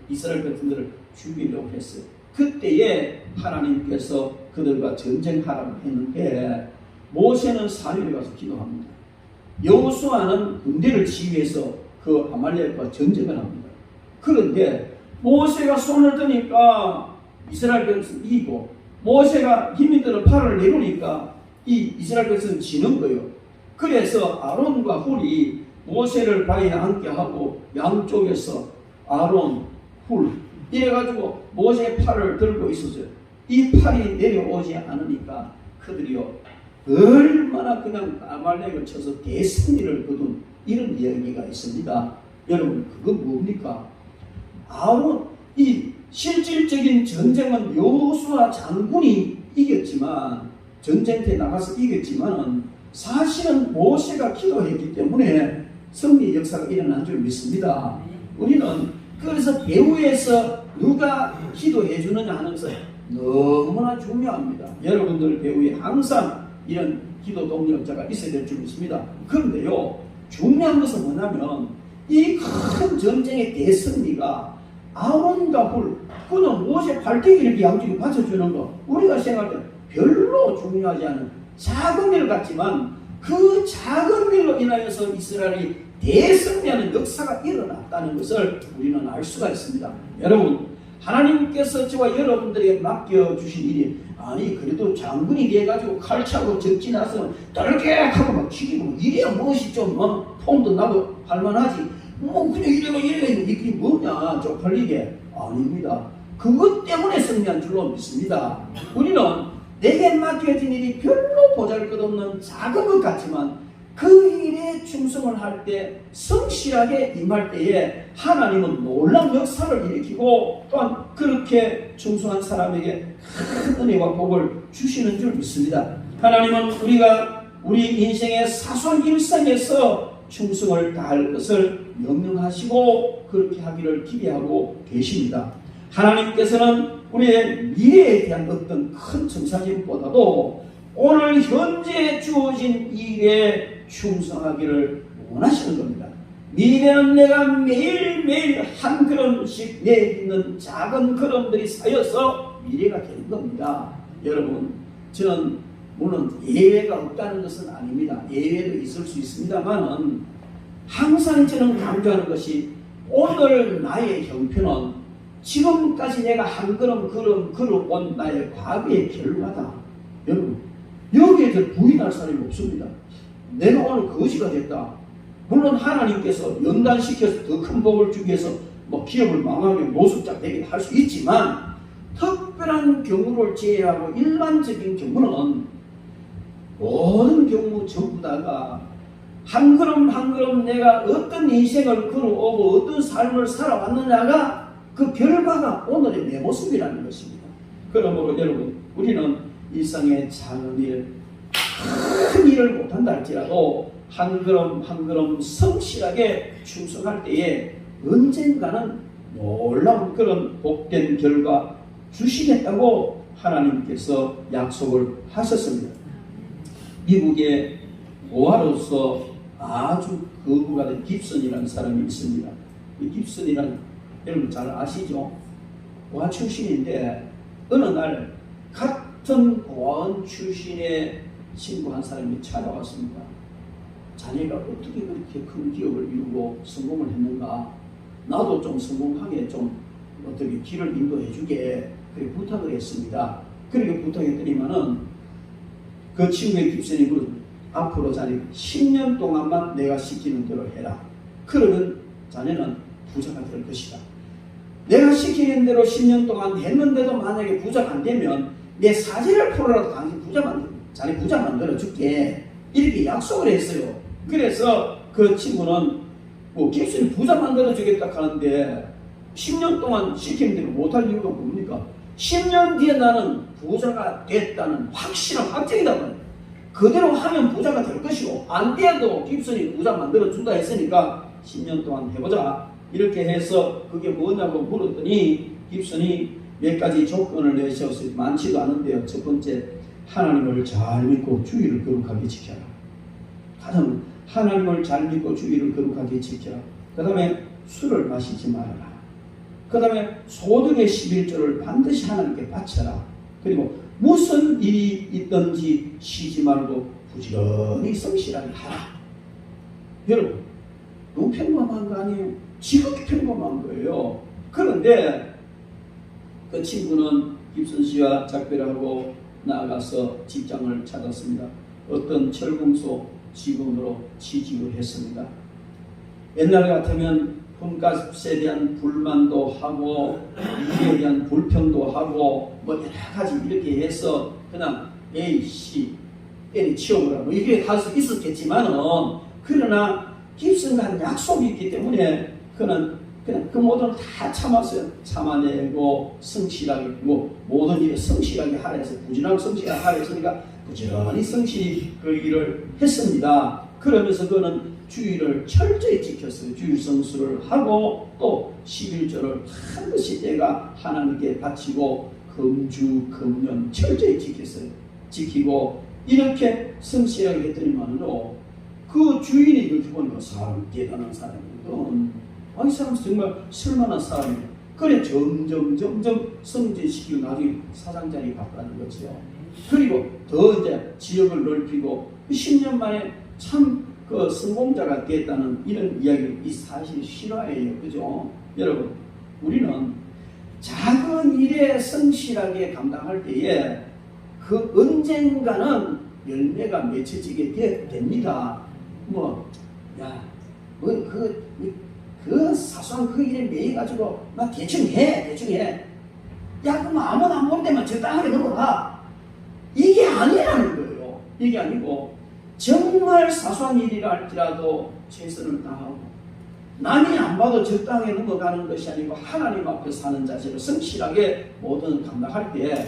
이스라엘 백성들을 죽이려고 했어요. 그때에 하나님께서 그들과 전쟁하라고 했는데 모세는 산에 가서 기도합니다. 여호수아는 군대를 지휘해서 그 아말렉과 전쟁을 합니다. 그런데 모세가 손을 드니까 이스라엘 백성이 이기고 모세가 힘이 들어 팔을 내놓으니까 이 이스라엘 백성은 지는 거예요. 그래서 아론과 훌이 모세를 바위에 앉게 하고 양쪽에서 아론, 훌 이래가지고 모세의 팔을 들고 있었어요. 이 팔이 내려오지 않으니까 그들이요 얼마나 그냥 아말렉을 쳐서 대승리를 거둔 이런 이야기가 있습니다. 여러분 그건 뭡니까? 아론 이 실질적인 전쟁은 여호수아 장군이 이겼지만 전쟁터에 나가서 이겼지만은 사실은 모세가 기도했기 때문에 승리 역사가 일어난 줄 믿습니다. 우리는 그래서 배후에서 누가 기도해 주느냐 하는 것은 너무나 중요합니다. 여러분들 배후에 항상 이런 기도 동력자가 있어야 될 줄 믿습니다. 그런데요 중요한 것은 뭐냐면 이 큰 전쟁의 대승리가 아론과 훌 그는 모세 발대기 이렇게 양쪽에 받쳐주는 거 우리가 생각할 때 별로 중요하지 않은 작은 일 같지만 그 작은 일로 인하여서 이스라엘이 대승리하는 역사가 일어났다는 것을 우리는 알 수가 있습니다. 여러분 하나님께서 저와 여러분들에게 맡겨주신 일이 아니 그래도 장군이 돼가지고 칼차고 적진나서 떨게하고 막 튀기고 이래야 무엇이 좀 폼도 나고 할만하지 그냥 이래가 이게 뭐냐 쪽팔리게 아닙니다. 그것 때문에 승리한 줄로 믿습니다. 우리는 내게 맡겨진 일이 별로 보잘것없는 작은 것 같지만 그 일에 충성을 할 때, 성실하게 임할 때에 하나님은 놀라운 역사를 일으키고 또한 그렇게 충성한 사람에게 큰 은혜와 복을 주시는 줄 믿습니다. 하나님은 우리가 우리 인생의 사소한 일상에서 충성을 다할 것을 명령하시고 그렇게 하기를 기대하고 계십니다. 하나님께서는 우리의 미래에 대한 어떤 큰 정사짐보다도 오늘 현재 주어진 일에 충성하기를 원하시는 겁니다. 미래는 내가 매일매일 한 걸음씩 내딛는 작은 걸음들이 쌓여서 미래가 되는 겁니다. 여러분, 저는 물론 예외가 없다는 것은 아닙니다. 예외도 있을 수 있습니다만 항상 저는 강조하는 것이 오늘 나의 형편은 지금까지 내가 한 걸음 걸어온 나의 과거의 결과다. 여러분, 여기에 더 부인할 사람이 없습니다. 내가 오늘 거지가 됐다. 물론 하나님께서 연단시켜서 더 큰 복을 주기 위해서 기업을 망하게 노숙자 되게 할 수 있지만 특별한 경우를 제외하고 일반적인 경우는 모든 경우 전부 다가 한 걸음 한 걸음 내가 어떤 인생을 걸어오고 어떤 삶을 살아왔느냐가 그 결과가 오늘의 내 모습이라는 것입니다. 그러므로 여러분, 우리는 일상의 작은 일, 큰 일을 못한다 할지라도 한 걸음 한 걸음 성실하게 충성할 때에 언젠가는 놀라운 그런 복된 결과 주시겠다고 하나님께서 약속을 하셨습니다. 미국의 고아로서 아주 거부가 된 깁슨이라는 사람이 있습니다. 이 깁슨이란 여러분 잘 아시죠? 고아 출신인데 어느 날 같은 고아원 출신의 친구 한 사람이 찾아왔습니다. 자네가 어떻게 그렇게 큰 기업을 이루고 성공을 했는가? 나도 좀 성공하게 좀 어떻게 길을 인도해 주게 그렇게 부탁을 했습니다. 그렇게 부탁했더니만은 그 친구의 깁슨이 앞으로 자네 10년 동안만 내가 시키는 대로 해라. 그러면 자네는 부자가 될 것이다. 내가 시키는 대로 10년 동안 했는데도 만약에 부자가 안 되면 내 사지를 풀어라도 당신 자네 부자 만들어 줄게. 이렇게 약속을 했어요. 그래서 그 친구는 깁슨이 부자 만들어 주겠다 하는데 10년 동안 시키는 대로 못할 이유가 뭡니까? 10년 뒤에 나는 부자가 됐다는 확실한 확정이다 말이에요. 그대로 하면 부자가 될 것이고 안 돼도 깁슨이 부자 만들어 준다 했으니까 10년 동안 해보자. 이렇게 해서 그게 뭐냐고 물었더니 깁슨이 몇 가지 조건을 내세웠어요. 많지도 않은데요. 첫 번째, 하나님을 잘 믿고 주의를 거룩하게 지켜라. 가장 하나님을 잘 믿고 주의를 거룩하게 지켜라. 그 다음에 술을 마시지 말아라. 그 다음에 소득의 11조를 반드시 하나님께 바쳐라. 그리고 무슨 일이 있든지 쉬지 말고 부지런히 성실하게 하라. 여러분, 너무 평범한 거 아니에요? 지극히 평범한 거예요. 그런데 그 친구는 깁슨 씨와 작별을 하고 나아가서 직장을 찾았습니다. 어떤 철공소 직원으로 취직을 했습니다. 옛날 같으면 돈값에 대한 불만도 하고 일에 대한 불평도 하고 여러 가지 이렇게 해서 그냥 A씨 N이 치워보라 이렇게 할 수 있었겠지만은 그러나 깁슨과 한 약속이 있기 때문에 그냥 그 모든 다 참았어요. 참아내고 성실하게 모든 일에 성실하게 하라 해서 부지런하게 성실하게 하라 했으니까 부지런히 성실히 그 일을 했습니다. 그러면서 그는 주의를 철저히 지켰어요. 주의 성수를 하고 또 11조를 반드시 내가 하나님께 바치고 금주 금년 철저히 지켰어요. 지키고 이렇게 성실하게 했더니만요, 그 주인이 그렇게 보니까 사람 대단한 사람이거든. 이 사람 정말 쓸만한 사람이에요. 그래 점점 성진시키고 나중에 사장자리 바꾸는 거죠. 그리고 더 이제 지역을 넓히고 10년 만에 참 그 성공자가 됐다는 이런 이야기를 이 사실 실화예요. 그죠? 여러분, 우리는 작은 일에 성실하게 감당할 때에 그 언젠가는 열매가 맺혀지게 됩니다. 그 사소한 그 일에 매여가지고 막 대충 해. 야, 그럼 아무나 안 모를 때만 적당하게 넘어가. 이게 아니라는 거예요. 이게 아니고 정말 사소한 일이라 할지라도 최선을 다하고 남이 안 봐도 적당히 넘어가는 것이 아니고 하나님 앞에 사는 자세로 성실하게 모든 감당할 때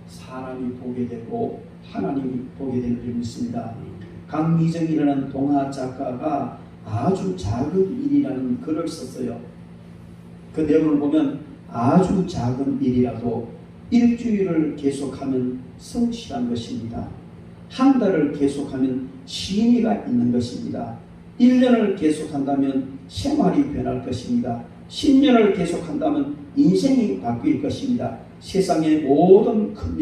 사람이 보게 되고 하나님이 보게 될 줄 믿습니다. 강미정이라는 동화 작가가 아주 작은 일이라는 글을 썼어요. 그 내용을 보면 아주 작은 일이라도 일주일을 계속하면 성실한 것입니다. 한 달을 계속하면 신의가 있는 것입니다. 1년을 계속한다면 생활이 변할 것입니다. 10년을 계속한다면 인생이 바뀔 것입니다. 세상의 모든 큰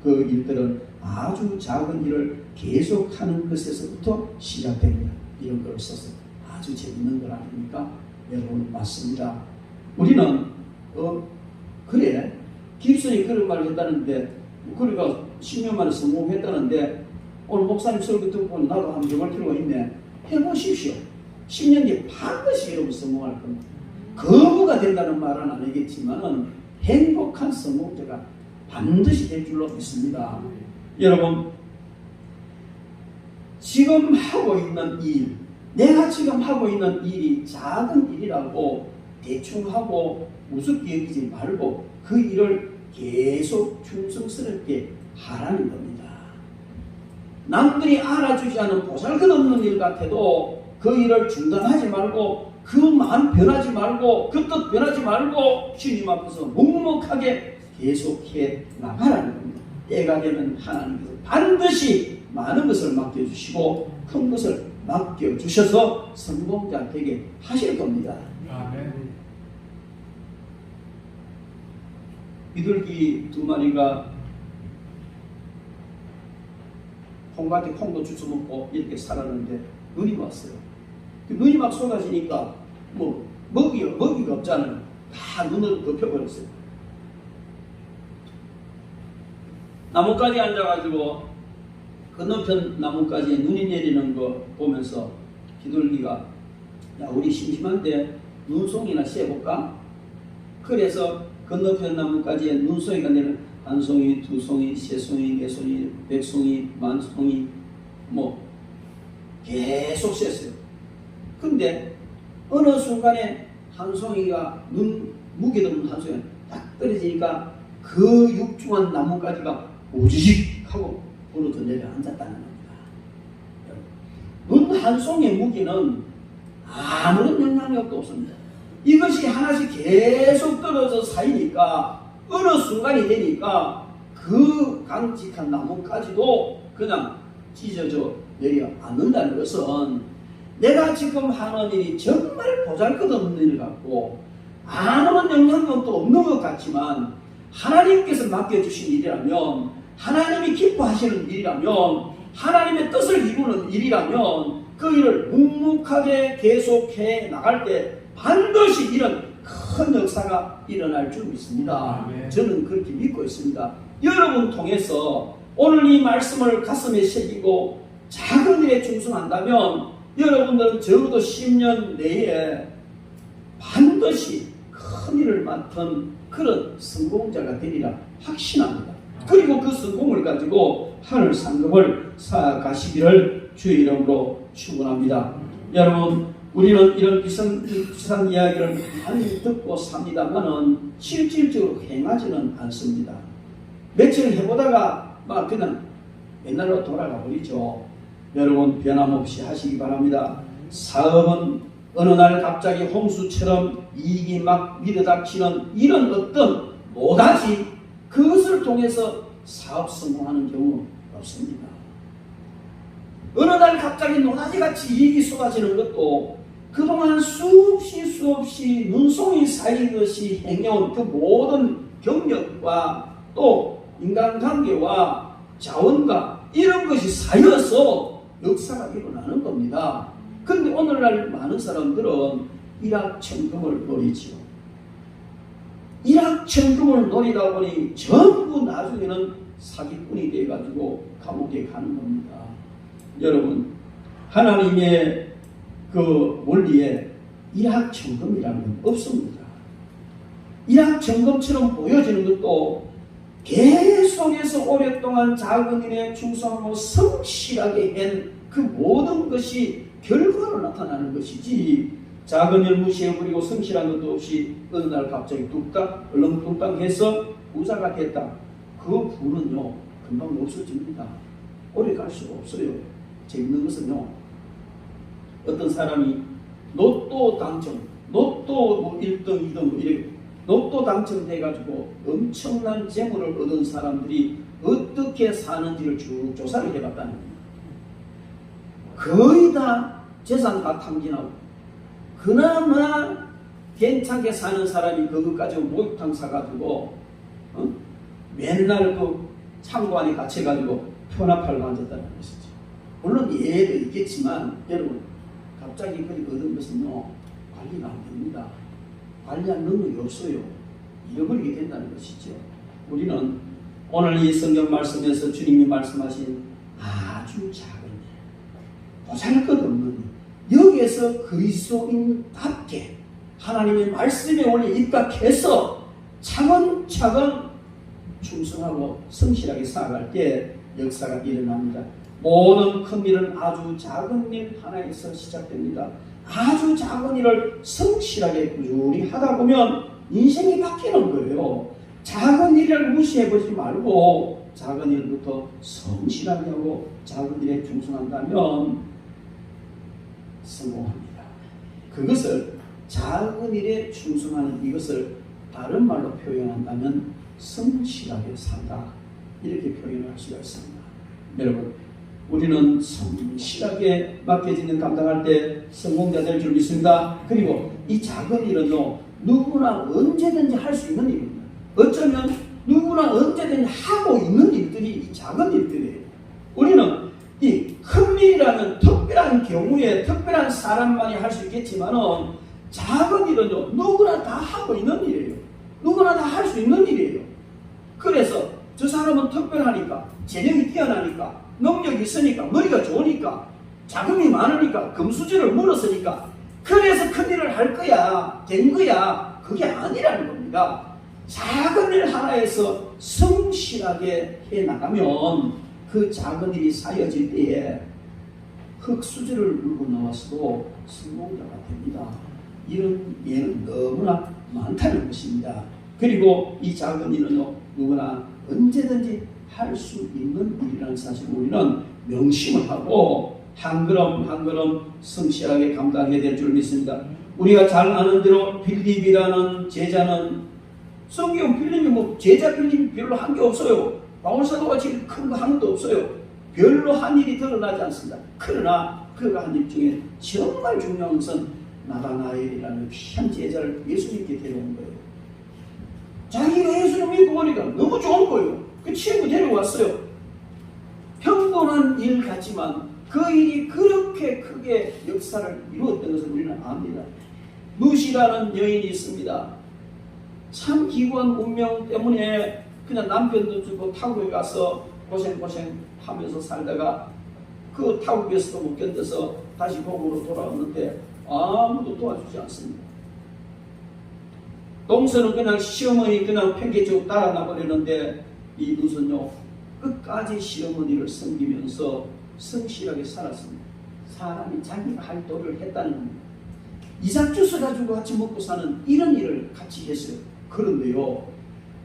일들은 아주 작은 일을 계속하는 것에서부터 시작됩니다. 이런 걸 써서 아주 재밌는 걸 아닙니까? 여러분 맞습니다. 우리는 그래 깁슨이 그런 말을 했다는데 그러니까 10년 만에 성공했다는데 오늘 목사님 설교 듣고 나도 한번 해볼 필요가 있네. 해보십시오. 10년 뒤에 반드시 여러분 성공할 겁니다. 거부가 된다는 말은 안 하겠지만은 행복한 성공자가 반드시 될 줄로 믿습니다. 여러분 지금 하고 있는 일, 내가 지금 하고 있는 일이 작은 일이라고 대충 하고 우습게 여기지 말고 그 일을 계속 충성스럽게 하라는 겁니다. 남들이 알아주지 않은 보잘것없는 일 같아도 그 일을 중단하지 말고 그 마음 변하지 말고 그 뜻 변하지 말고 주님 앞에서 묵묵하게 계속해 나가라는 겁니다. 때가 되면 하나님께서 반드시 많은 것을 맡겨주시고 큰 것을 맡겨주셔서 성공자 되게 하실 겁니다. 아멘. 비둘기 2마리가 콩밭에 콩도 주워 먹고 이렇게 살았는데 눈이 왔어요. 눈이 막 쏟아지니까 먹이가 없잖아요. 다 눈을 덮여버렸어요. 나뭇가지에 앉아가지고 건너편 나뭇가지에 눈이 내리는 거 보면서 비둘기가 야 우리 심심한데 눈송이나 씌워볼까? 그래서 건너편 나뭇가지에 눈송이가 내리는 한 송이, 두 송이, 세 송이, 네 송이, 100송이, 만 송이 계속 셌어요. 근데 어느 순간에 한 송이가 무게도 없는 한 송이가 딱 떨어지니까 그 육중한 나뭇가지가 오지직 하고 부러져 내려앉았다는 겁니다. 눈 한 송이의 무게는 아무런 영향력도 없습니다. 이것이 하나씩 계속 떨어져 쌓이니까 어느 순간이 되니까 그 강직한 나뭇가지도 그냥 찢어져 내려앉는다는 것은 내가 지금 하는 일이 정말 보잘것없는 일 같고 아무런 영향력도 없는 것 같지만 하나님께서 맡겨주신 일이라면 하나님이 기뻐하시는 일이라면 하나님의 뜻을 이루는 일이라면 그 일을 묵묵하게 계속해 나갈 때 반드시 이런 큰 역사가 일어날 줄 믿습니다. 아멘. 저는 그렇게 믿고 있습니다. 여러분 통해서 오늘 이 말씀을 가슴에 새기고 작은 일에 충성한다면 여러분들은 적어도 10년 내에 반드시 큰 일을 맡은 그런 성공자가 되리라 확신합니다. 그리고 그 성공을 가지고 하늘 상급을 쌓아가시기를 주의 이름으로 축원합니다. 여러분 우리는 이런 비싼 이야기를 많이 듣고 삽니다만은 실질적으로 행하지는 않습니다. 며칠 해보다가 막 그냥 옛날로 돌아가 버리죠. 여러분 변함없이 하시기 바랍니다. 사업은 어느 날 갑자기 홍수처럼 이익이 막 밀어닥치는 이런 어떤 노다지 그것을 통해서 사업 성공하는 경우 없습니다. 어느 날 갑자기 노다지같이 이익이 쏟아지는 것도 그동안 수없이 눈송이 사이듯이 행해온 그 모든 경력과 또 인간관계와 자원과 이런 것이 쌓여서 역사가 일어나는 겁니다. 그런데 오늘날 많은 사람들은 일확천금을 노리지요. 일확천금을 노리다 보니 전부 나중에는 사기꾼이 돼가지고 감옥에 가는 겁니다. 여러분 하나님의 그 원리에 일확천금이라는 건 없습니다. 일확천금처럼 보여지는 것도 계속해서 오랫동안 작은 일에 충성하고 성실하게 한 그 모든 것이 결과로 나타나는 것이지, 작은 일 무시해버리고 성실한 것도 없이 어느 날 갑자기 뚝딱 얼렁뚱땅해서 부자가 됐다. 그 부는요 금방 없어집니다. 오래 갈 수가 없어요. 재밌는 것은요, 어떤 사람이 로또 당첨, 로또 뭐 1등, 2등 뭐 이렇게 로또 당첨돼가지고 엄청난 재물을 얻은 사람들이 어떻게 사는지를 쭉 조사를 해봤다는 겁니다. 거의 다 재산 다 탕진하고, 그나마 괜찮게 사는 사람이 그것 가지고 목욕탕 사가지고 맨날 그 창고 안에 갇혀가지고 편합하려고 앉았다는 것이죠. 물론 예도 있겠지만 여러분, 갑자기 그리 얻은 것은요 관리가 안 됩니다. 관리할 능력이 없어요. 잃어버리게 된다는 것이죠. 우리는 오늘 이 성경 말씀에서 주님이 말씀하신 아주 작은 일, 보잘것없는 일, 여기에서 그리스도인답게 하나님의 말씀에 원래 입각해서 차근차근 충성하고 성실하게 살아갈 때 역사가 일어납니다. 모든 큰 일은 아주 작은 일 하나에서 시작됩니다. 아주 작은 일을 성실하게 꾸준히 하다 보면 인생이 바뀌는 거예요. 작은 일을 무시해보지 말고 작은 일부터 성실하게 하고 작은 일에 충성한다면 성공합니다. 그것을 작은 일에 충성하는 이것을 다른 말로 표현한다면 성실하게 산다, 이렇게 표현을 할 수가 있습니다. 여러분, 우리는 성실하게 맡겨지는 감당할 때 성공자 될 줄 믿습니다. 그리고 이 작은 일은요 누구나 언제든지 할 수 있는 일입니다. 어쩌면 누구나 언제든지 하고 있는 일들이 이 작은 일들이에요. 우리는 이 큰 일이라면 특별한 경우에 특별한 사람만이 할 수 있겠지만은 작은 일은요 누구나 다 하고 있는 일이에요. 누구나 다 할 수 있는 일이에요. 그래서 저 사람은 특별하니까, 재능이 뛰어나니까, 능력이 있으니까, 머리가 좋으니까, 자금이 많으니까, 금수저를 물었으니까, 그래서 큰 일을 할 거야, 된 거야, 그게 아니라는 겁니다. 작은 일 하나에서 성실하게 해나가면 그 작은 일이 쌓여질 때에 흙수저를 물고 나왔어도 성공자가 됩니다. 이런 예는 너무나 많다는 것입니다. 그리고 이 작은 일은 누구나 언제든지 할 수 있는 일이라는 사실을 우리는 명심을 하고 한 걸음 한 걸음 성실하게 감당해야 될 줄 믿습니다. 우리가 잘 아는 대로 빌립이라는 제자는, 성경 빌립이 뭐 제자 빌립이 별로 한 게 없어요. 바울사도가 지금 큰 거 한 것도 없어요. 별로 한 일이 드러나지 않습니다. 그러나 그가 한 일 중에 정말 중요한 것은 나다나엘이라는 귀한 제자를 예수님께 데려온 거예요. 자기가 예수를 믿고 보니까 너무 좋은 거예요. 그 친구 데려왔어요. 평범한 일 같지만 그 일이 그렇게 크게 역사를 이루었던 것을 우리는 압니다. 루시라는 여인이 있습니다. 참 기구한 운명 때문에 그냥 남편도 주고 타국에 가서 고생 하면서 살다가 그 타국에서도 못 견뎌서 다시 고국으로 돌아왔는데 아무도 도와주지 않습니다. 동서는 그냥 시어머니 그냥 팽개치고 따라 나버리는데 이 루스는요 끝까지 시어머니를 섬기면서 성실하게 살았습니다. 사람이 자기가 할 도를 했다는 겁니다. 이삭 주스 가지고 같이 먹고 사는 이런 일을 같이 했어요. 그런데요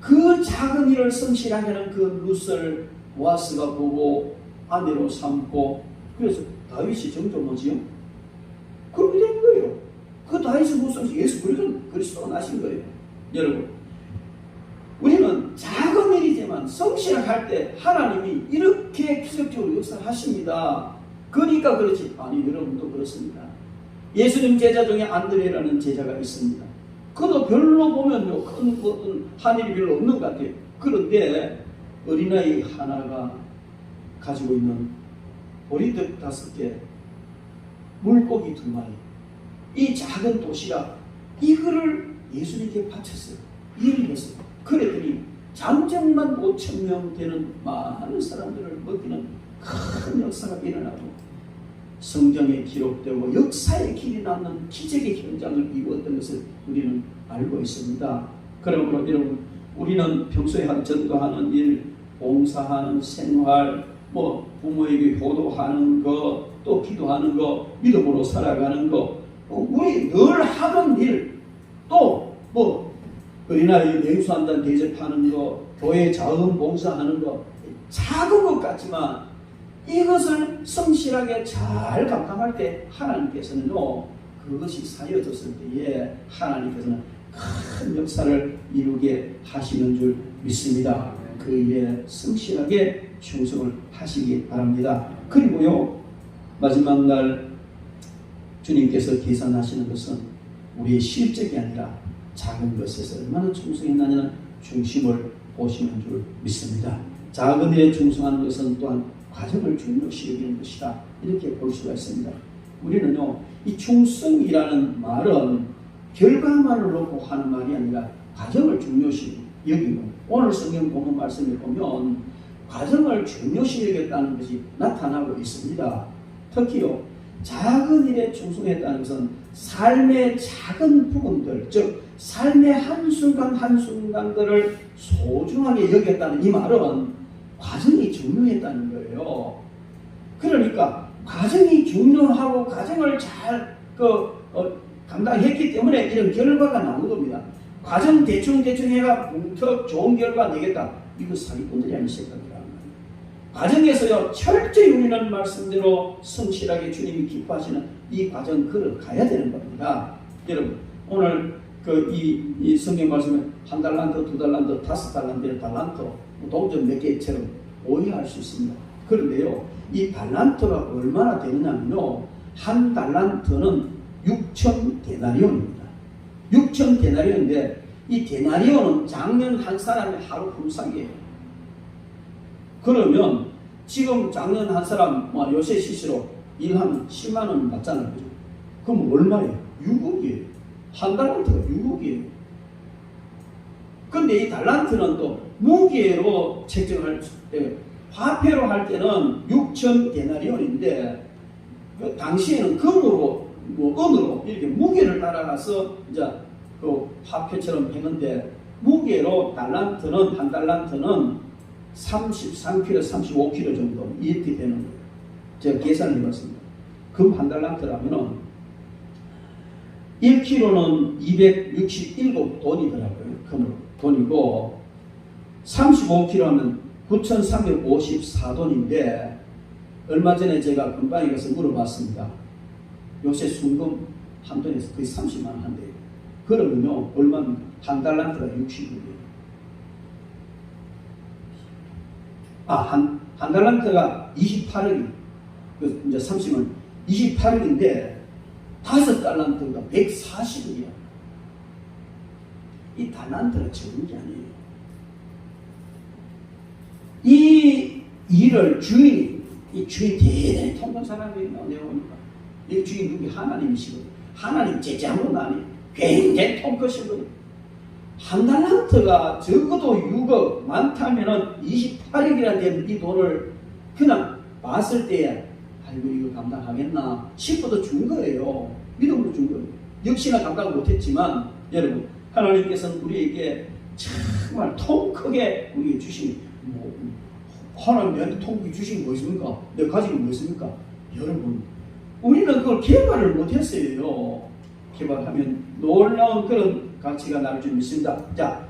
그 작은 일을 성실하게 하는 그 루스를 보아스가 보고 아내로 삼고, 그래서 다윗이 정조모지요. 그렇게 된 거예요. 그 다윗의 모습이 예수 그리스도가 나신 거예요. 여러분, 우리는 작은 일이지만 성실하게 할 때 하나님이 이렇게 기적적으로 역사를 하십니다. 그러니까 그렇지. 아니, 여러분도 그렇습니다. 예수님 제자 중에 안드레라는 제자가 있습니다. 그도 별로 보면요 큰 어떤 한 일이 별로 없는 것 같아요. 그런데 어린아이 하나가 가지고 있는 보리떡 5개, 물고기 2마리, 이 작은 도시락 이거를 예수님께 바쳤어요. 일을 했어요. 그랬더니 장정만 5,000명 되는 많은 사람들을 먹이는 큰 역사가 일어나고 성경에 기록되고 역사의 길이 남는 기적의 현장을 이루었던 것을 우리는 알고 있습니다. 그러므로 여러분, 우리는 평소에 전도하는 일, 봉사하는 생활, 부모에게 효도하는 것, 또 기도하는 거, 믿음으로 살아가는 거, 우리 늘 하던 일, 또 뭐 어린아이 냉수한단 대접하는 거, 교회 자원봉사하는 거, 작은 것 같지만 이것을 성실하게 잘 감당할 때 하나님께서는요, 그것이 쌓여졌을 때에 하나님께서는 큰 역사를 이루게 하시는 줄 믿습니다. 그 일에 성실하게 충성을 하시기 바랍니다. 그리고요, 마지막 날 주님께서 계산하시는 것은 우리의 실적이 아니라 작은 것에서 얼마나 충성했느냐는 중심을 보시는 줄 믿습니다. 작은 일에 충성하는 것은 또한 과정을 중요시 여기는 것이다, 이렇게 볼 수가 있습니다. 우리는요, 이 충성이라는 말은 결과만을 놓고 하는 말이 아니라 과정을 중요시 여기고, 오늘 성경 본문 말씀을 보면 과정을 중요시 여겼다는 것이 나타나고 있습니다. 특히요, 작은 일에 충성했다는 것은 삶의 작은 부분들, 즉 삶의 한순간 한순간들을 소중하게 여겼다는 이 말은 과정이 중요했다는 거예요. 그러니까 과정이 중요하고 과정을 잘 감당했기 때문에 이런 결과가 나온 겁니다. 과정 대충 해가 뭉터 좋은 결과 내겠다, 이거 사기꾼들이 아닌 생각이라는 거예요. 과정에서요, 철저히 우리는 말씀대로 성실하게 주님이 기뻐하시는 이 과정 걸어가야 되는 겁니다. 여러분, 오늘 이 성경 말씀에 1달란트, 2달란트, 5달란트, 달란트, 동전 몇 개처럼 오해할 수 있습니다. 그런데요, 이 달란트가 얼마나 되느냐면요, 1달란트는 6,000데나리온입니다. 6,000데나리온인데 이 데나리온은 작년 한 사람의 하루 품삯이에요. 그러면 지금 작년 한 사람 요새 시시로 일하면 10만 원 받잖아요. 그죠? 그럼 얼마예요? 6억이에요. 1달란트가 6억이에요. 근데 이 달란트는 또 무게로 책정할 때, 화폐로 할 때는 6,000데나리온인데 당시에는 금으로 은으로 이렇게 무게를 따라가서 이제 그 화폐처럼 했는데, 무게로 달란트는 한 달란트는 33kg, 35kg 정도 이렇게 되는 거예요. 제가 계산을 해봤습니다. 금 한 달란트라면은 1kg는 267돈이더라고요. 금으로 돈이고, 35kg 하면 9,354돈인데, 얼마 전에 제가 금방에 가서 물어봤습니다. 요새 순금 한 돈에서 거의 30만 원 한대요. 그러면요, 얼마입니까? 한 달란트가 60이에요. 한 달란트가 28억이, 이제 30만 28억인데, 5달란트가 140억이야. 이 달란트가 적은 게 아니에요. 이 일을 주인 대단히 통한 사람이에요. 내가 보니까. 이 주인 누구? 하나님이시거든요. 하나님 제자물은 아니에요. 굉장히 통크시거든요. 한 달란트가 적어도 6억, 많다면은 28억이라는 되는 이 돈을 그냥 봤을 때, 아이고 이거 감당하겠나 싶어도 준 거예요. 믿음으로 준 거예요. 역시나 감당을 못했지만, 여러분, 하나님께서는 우리에게 정말 통 크게 우리에게 주신, 하나님 내한테 통 크게 주신 거 있습니까? 내가 가진 거 있습니까? 여러분, 우리는 그걸 개발을 못했어요. 개발하면 놀라운 그런 가치가 나올 줄 믿습니다. 자,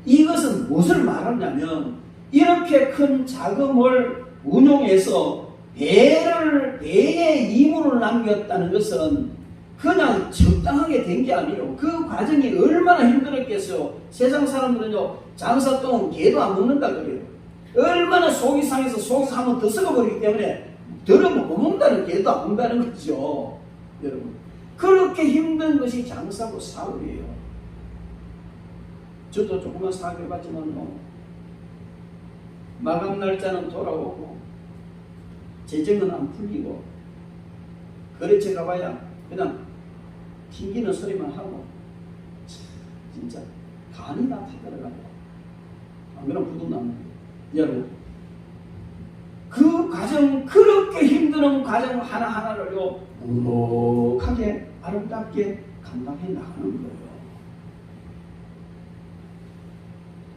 이것은 무엇을 말하냐면, 이렇게 큰 자금을 운용해서 배의 이물을 남겼다는 것은 그냥 적당하게 된 게 아니에요. 그 과정이 얼마나 힘들었겠어요. 세상 사람들은요, 장사 동안 개도 안 먹는다 그래요. 얼마나 속이 상해서 속에서 한번 더 썩어버리기 때문에 더러면 못 먹는다는, 개도 안 먹는다는 거죠. 여러분, 그렇게 힘든 것이 장사고 사업이에요. 저도 조금만 사업해봤지만 마감 날짜는 돌아오고 재정은 안 풀리고, 거래처 가봐야 그냥 튕기는 소리만 하고, 진짜 간이 다 타들어가고, 안 그러면 부도나는. 여러분, 그 과정, 그렇게 힘든 과정 하나하나를요, 넉넉하게 아름답게 감당해 나가는 거예요.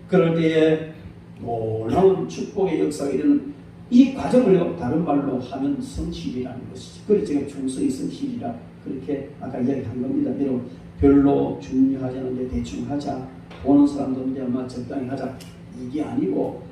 그럴 때에 놀라운 축복의 역사가 이르는 이 과정을 다른 말로 하면 성실이라는 것이죠. 그래서 제가 충성이 성실이라 그렇게 아까 이야기한 겁니다. 여러분 별로 중요하지 않은데 대충 하자, 보는 사람도 이제 아마 적당히 하자, 이게 아니고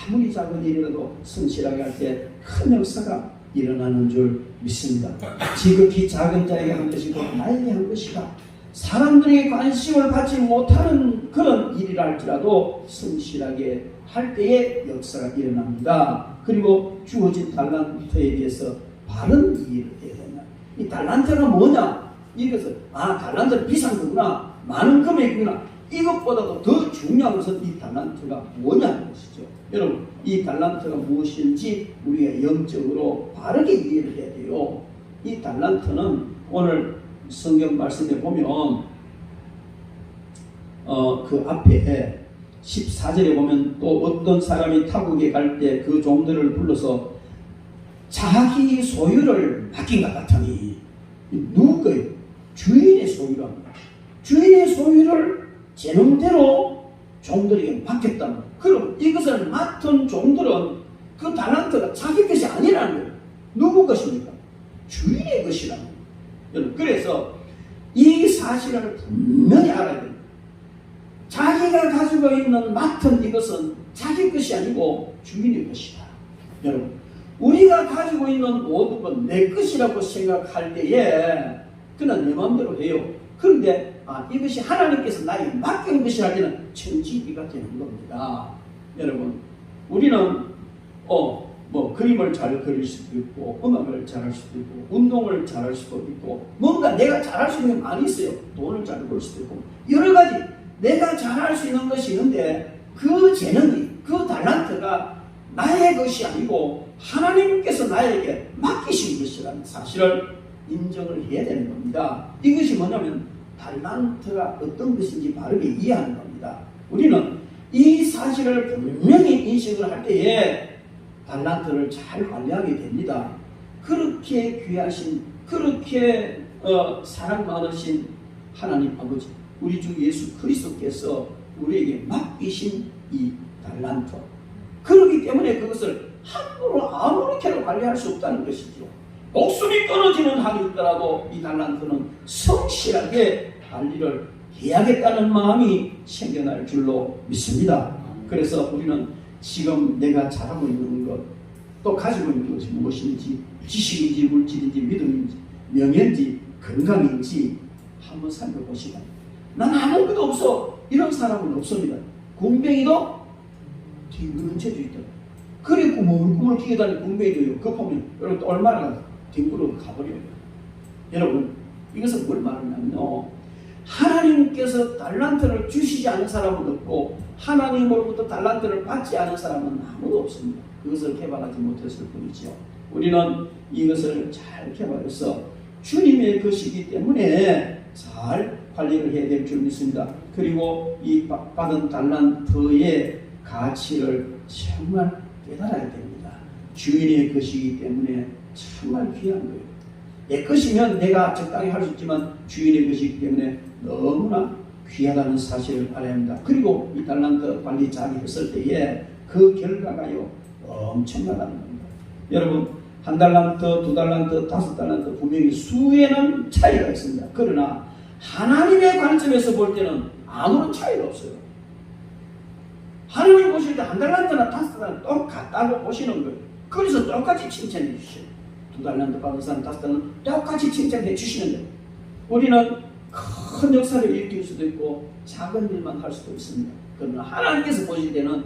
아무리 작은 일이라도 성실하게 할 때 큰 역사가 일어나는 줄 믿습니다. 지극히 작은 자에게 한 것이고 나에게 한 것이다. 사람들에게 관심을 받지 못하는 그런 일이라 할지라도 성실하게 할 때에 역사가 일어납니다. 그리고 주어진 달란트에 대해서 바른 이해를 해야 된다. 이 달란트가 뭐냐? 이것은 달란트는 비싼 거구나, 많은 금액이구나, 이것보다도 더 중요한 것은 이 달란트가 뭐냐는 것이죠. 여러분 이 달란트가 무엇인지 우리가 영적으로 바르게 이해를 해야 돼요. 이 달란트는 오늘 성경 말씀에 보면 그 앞에 14절에 보면 또 어떤 사람이 타국에 갈 때 그 종들을 불러서 자기 소유를 맡긴 것 같으니, 누구예요? 주인의 소유랍니다. 주인의 소유를 재능대로 종들에게 맡겼다는 거예요. 그럼 이것을 맡은 종들은 그 달란트가 자기 것이 아니라는 거예요. 누구 것입니까? 주인의 것이라는 거예요. 여러분 그래서 이 사실을 분명히 알아야 돼요. 자기가 가지고 있는 맡은 이것은 자기 것이 아니고 주인의 것이다. 여러분 우리가 가지고 있는 모든 건 내 것이라고 생각할 때에 그는 내 마음대로 해요. 그런데 이것이 하나님께서 나에게 맡긴 것이라 때는 천지비가 되는 겁니다. 여러분 우리는 그림을 잘 그릴 수도 있고, 음악을 잘할 수도 있고, 운동을 잘할 수도 있고, 뭔가 내가 잘할 수 있는 게 많이 있어요. 돈을 잘 벌 수도 있고, 여러 가지 내가 잘할 수 있는 것이 있는데 그 재능이, 그 달란트가 나의 것이 아니고 하나님께서 나에게 맡기신 것이라는 사실을 인정을 해야 되는 겁니다. 이것이 뭐냐면 달란트가 어떤 것인지 바르게 이해하는 겁니다. 우리는 이 사실을 분명히 인식을 할 때에 달란트를 잘 관리하게 됩니다. 그렇게 귀하신, 그렇게 사랑 많으신 하나님 아버지, 우리 주 예수 그리스도께서 우리에게 맡기신 이 달란트, 그렇기 때문에 그것을 함부로 아무렇게나 관리할 수 없다는 것이죠. 목숨이 끊어지는 한이 있더라도 이 달란트는 성실하게 관리를 해야겠다는 마음이 생겨날 줄로 믿습니다. 그래서 우리는 지금 내가 잘하고 있는 것, 또 가지고 있는 것이 무엇인지, 지식인지 물질인지 믿음인지 명예인지 건강인지 한번 살펴보시다. 난 아무것도 없어, 이런 사람은 없습니다. 군뱅이도 뒹구는 재주 있다. 그래 꿈을 끼게 다니는 군뱅이도요, 급하면 여러분 또 얼마나 뒹구러 가버려요. 여러분 이것은 뭘 말하냐면요, 하나님께서 달란트를 주시지 않은 사람은 없고 하나님으로부터 달란트를 받지 않은 사람은 아무도 없습니다. 그것을 개발하지 못했을 뿐이죠. 우리는 이것을 잘 개발해서 주님의 것이기 때문에 잘 관리를 해야 될 줄 믿습니다. 그리고 이 받은 달란트의 가치를 정말 깨달아야 됩니다. 주인의 것이기 때문에 정말 귀한 거예요. 내 것이면 내가 적당히 할 수 있지만 주인의 것이기 때문에 너무나 귀하다는 사실을 알아야 합니다. 그리고 이 달란트 관리 잘 했을 때에 그 결과가요 엄청나다는 겁니다. 여러분 1달란트, 2달란트, 5달란트 분명히 수에는 차이가 있습니다. 그러나 하나님의 관점에서 볼 때는 아무런 차이가 없어요. 하나님 보실 때 1달란트나 5달란트 똑같다고 보시는 거예요. 그래서 똑같이 칭찬해 주시죠. 2달란트 받은 사람 5달란트 똑같이 칭찬해 주시는 거예요. 우리는 큰 역사를 일으킬 수도 있고 작은 일만 할 수도 있습니다. 그러나 하나님께서 보실 때는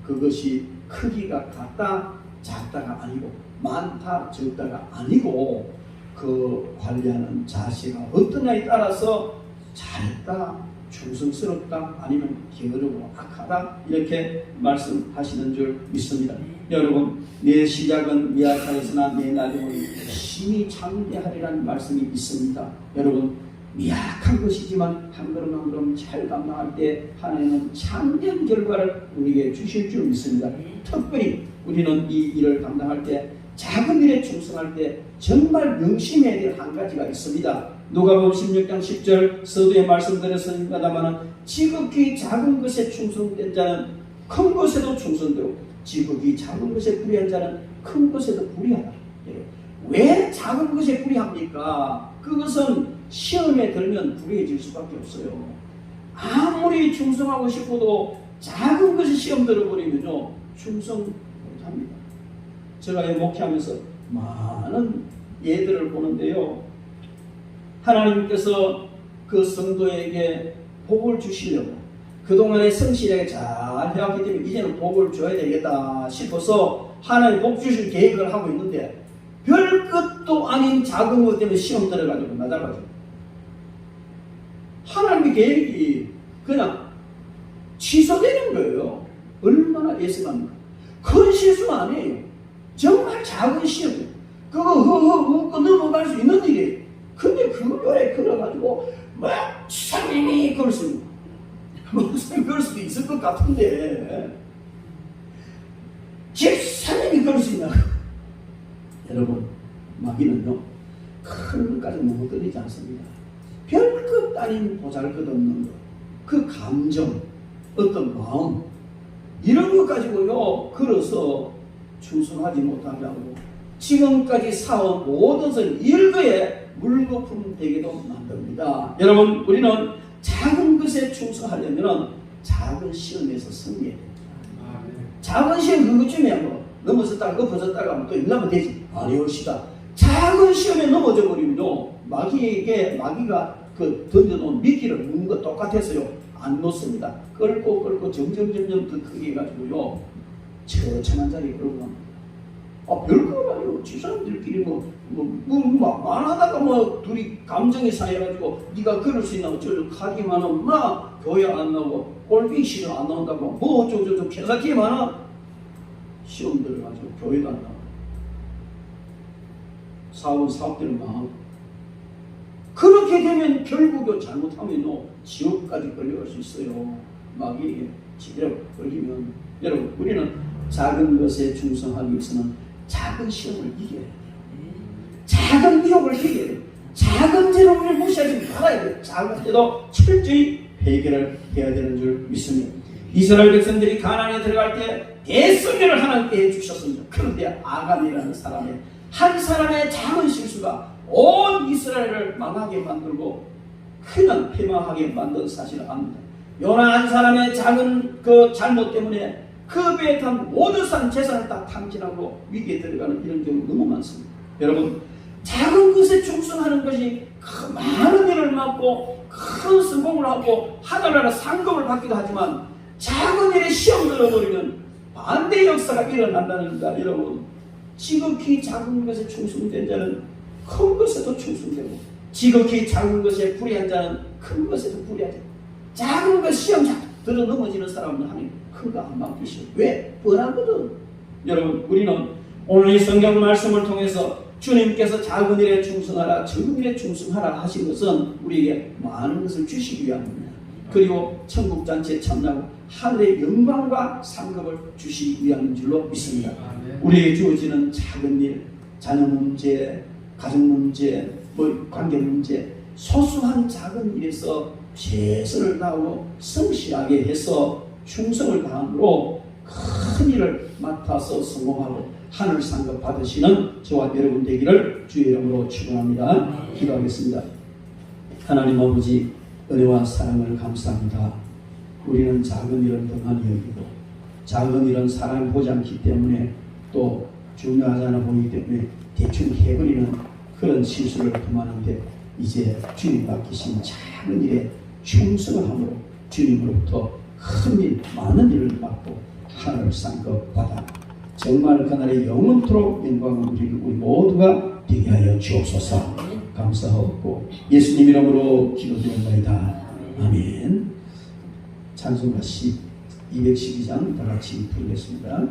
그것이 크기가 같다 작다가 아니고 많다 적다가 아니고 그 관리하는 자세가 어떠냐에 따라서 잘했다 충성스럽다 아니면 게으르고 악하다 이렇게 말씀하시는 줄 믿습니다. 여러분 내 시작은 미약하였으나 내 나중은 열심히 창대하리라는 말씀이 있습니다. 여러분 미약한 것이지만 한 걸음 한 걸음 잘 감당할 때 하나님은 참된 결과를 우리에게 주실 줄 믿습니다. 특별히 우리는 이 일을 감당할 때 작은 일에 충성할 때 정말 명심해야 될 한 가지가 있습니다. 누가복음 16장 10절 서두에 말씀드렸습니다만 지극히 작은 것에 충성된 자는 큰 것에도 충성되고 지극히 작은 것에 불의한 자는 큰 것에도 불의하다. 왜 작은 것에 불의합니까? 그것은 시험에 들면 불의해질 수밖에 없어요. 아무리 충성하고 싶어도 작은 것이 시험 들어버리면요 충성 못합니다. 제가 목회하면서 많은 예들을 보는데요, 하나님께서 그 성도에게 복을 주시려고 그동안에 성실하게 잘 해왔기 때문에 이제는 복을 줘야 되겠다 싶어서 하나님 복 주실 계획을 하고 있는데 별 것도 아닌 작은 것 때문에 시험 들어가지고 나다가지고 하나님의 계획이 그냥 취소되는 거예요. 얼마나 예민합니까? 큰 실수는 아니에요. 정말 작은 시험, 그거 허허 넘어갈 수 있는 일이에요. 근데 그거에 걸어가지고 막 주사님이 그럴 수 있는, 목사님 그럴 수도 있을 것 같은데 집사님이 그럴 수 있나? 여러분, 마귀는요 큰 것까지 넘어뜨리지 않습니다. 별것 아닌 보잘것없는 것, 그 감정, 어떤 마음, 이런 것 가지고요 걸어서 충성하지 못하게 하고 지금까지 쌓아온 모든 것을 일거에 물거품 되게도 만듭니다. 여러분, 우리는 작은 것에 충성하려면 작은 시험에서 승리해야 됩니다. 작은 시험 그것쯤이야. 뭐 넘어졌다가 엎어졌다가 하면 또 일나면 되지. 아니옵시다. 작은 시험에 넘어져 버리면요 마귀가 그 던져놓은 미끼를 묶는 것 똑같아서요 안 놓습니다. 끌고 점점 더 크게 해가지고요 처참한 자리에 끌고 갑니다. 별거 아니고 집사람들끼리 말하다가 둘이 감정이 상해가지고 네가 그럴 수 있나 어쩌고 하기만은 막 교회 안 나오고 꼴보기 싫어 안 나온다고 뭐 어쩌고 개사기만은 시험 들어가지고 교회도 안 나오고 사업대로 망하고 그렇게 되면 결국은 잘못하면 지옥까지 걸려갈 수 있어요. 마귀에게 지대로 걸리면. 여러분, 우리는 작은 것에 충성하기 위해서는 작은 시험을 이겨야 돼요. 작은 유혹을 이겨야 돼요. 작은 죄를 우리를 무시하지 말아야 돼요. 작은 죄도 철저히 해결을 해야 되는 줄 믿습니다. 이스라엘 백성들이 가나안에 들어갈 때 대승리를 하나님께 해주셨습니다. 그런데 아간이라는 한 사람의 작은 실수가 온 이스라엘을 망하게 만들고 그냥 패망하게 만든 사실을 압니다. 요나 한 사람의 작은 그 잘못 때문에 그 배에 탄 모든 산 재산을 다 탕진하고 위기에 들어가는 이런 경우 너무 많습니다. 여러분, 작은 것에 충성하는 것이 많은 일을 맡고 큰 성공을 하고 하늘나라 상급을 받기도 하지만 작은 일에 시험 들어버리면 반대 역사가 일어난다는가. 여러분, 지극히 작은 것에 충성된 자는 큰 것에도 충성되고 지극히 작은 것에 불의한 자는 큰 것에도 불의하죠. 작은 것 시험 들어 넘어지는 사람은 하나님 큰 거 안 맡기시오. 왜? 뻔하거든. 여러분, 우리는 오늘 이 성경 말씀을 통해서 주님께서 작은 일에 충성하라, 적은 일에 충성하라 하신 것은 우리에게 많은 것을 주시기 위함입니다. 그리고 천국잔치에 참여하고 하늘의 영광과 상급을 주시기 위함인 줄로 믿습니다. 우리에게 주어지는 작은 일, 자녀 문제, 가정 문제, 관계 문제, 소소한 작은 일에서 최선을 다하고 성실하게 해서 충성을 다함으로 큰 일을 맡아서 성공하고 하늘 상급 받으시는 저와 여러분 되기를 주의 이름으로 축원합니다. 기도하겠습니다. 하나님 아버지, 은혜와 사랑을 감사합니다. 우리는 작은 일은 등한히 여기고 작은 일은 사람이 보지 않기 때문에 또 중요하지 않아 보이기 때문에 대충 해버리는 그런 실수를 그만한데 이제 주님 맡기신 작은 일에 충성을 함으로 주님으로부터 큰 일, 많은 일을 맡고 하늘 상급 받아 정말 그날의 영원토록 영광을 누리는 우리 모두가 되게 하여 주옵소서. 감사하고 예수님 이름으로 기도드립니다. 아멘. 찬송가 212장 다 같이 부르겠습니다.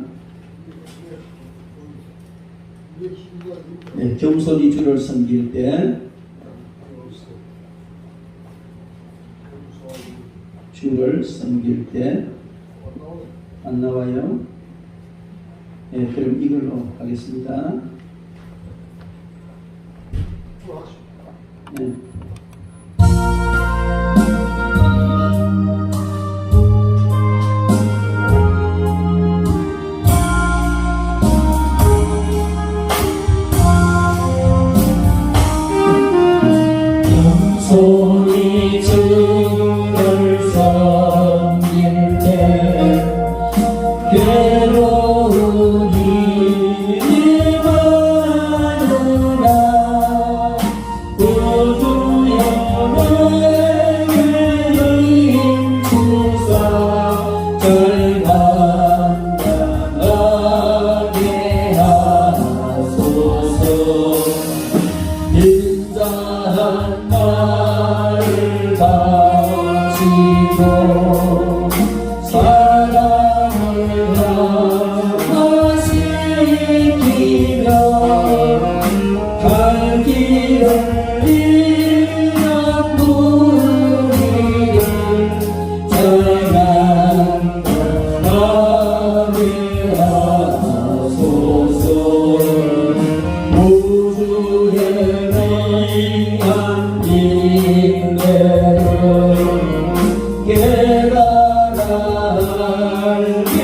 네, 겸손히 주를 섬길 때 주를 섬길 때 안 나와요? 네, 그럼 이걸로 하겠습니다. 네. 괴로운 일이 많으나 구주의 주사 절망당하게 하소서. 인자한 나를 가지고 사랑을 하시기며 갈 길을 잃은 무리를 절망당하게 하소서. 우주의 위한 인내를 깨달아 알게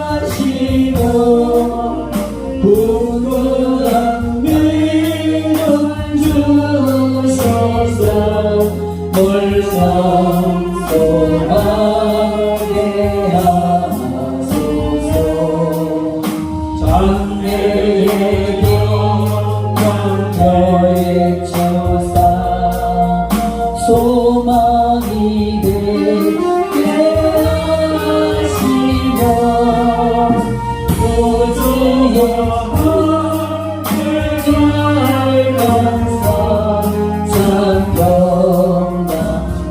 하시고 분노한 믿음 주소서. 멀성성하게 하소서. 장래의 영광의 천사 소망이 되게 하시며 우주의 감사 상경당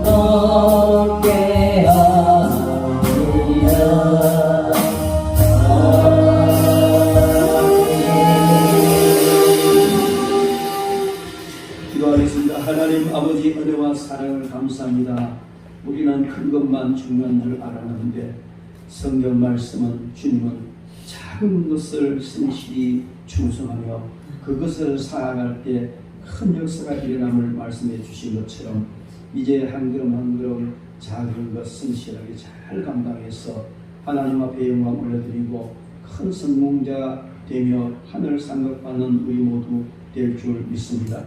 얻게 하리라. 기도하겠습니다. 하나님 아버지 은혜와 사랑을 감사합니다. 우리는 큰 것만 중요한 줄 알았는데 성경 말씀은 주님은 작은 것을 성실히 충성하며 그것을 살아갈 때 큰 역사가 일어남을 말씀해 주신 것처럼 이제 한 걸음 한 걸음 작은 것 성실하게 잘 감당해서 하나님 앞에 영광 올려드리고 큰 성공자 되며 하늘 상급받는 우리 모두 될 줄 믿습니다.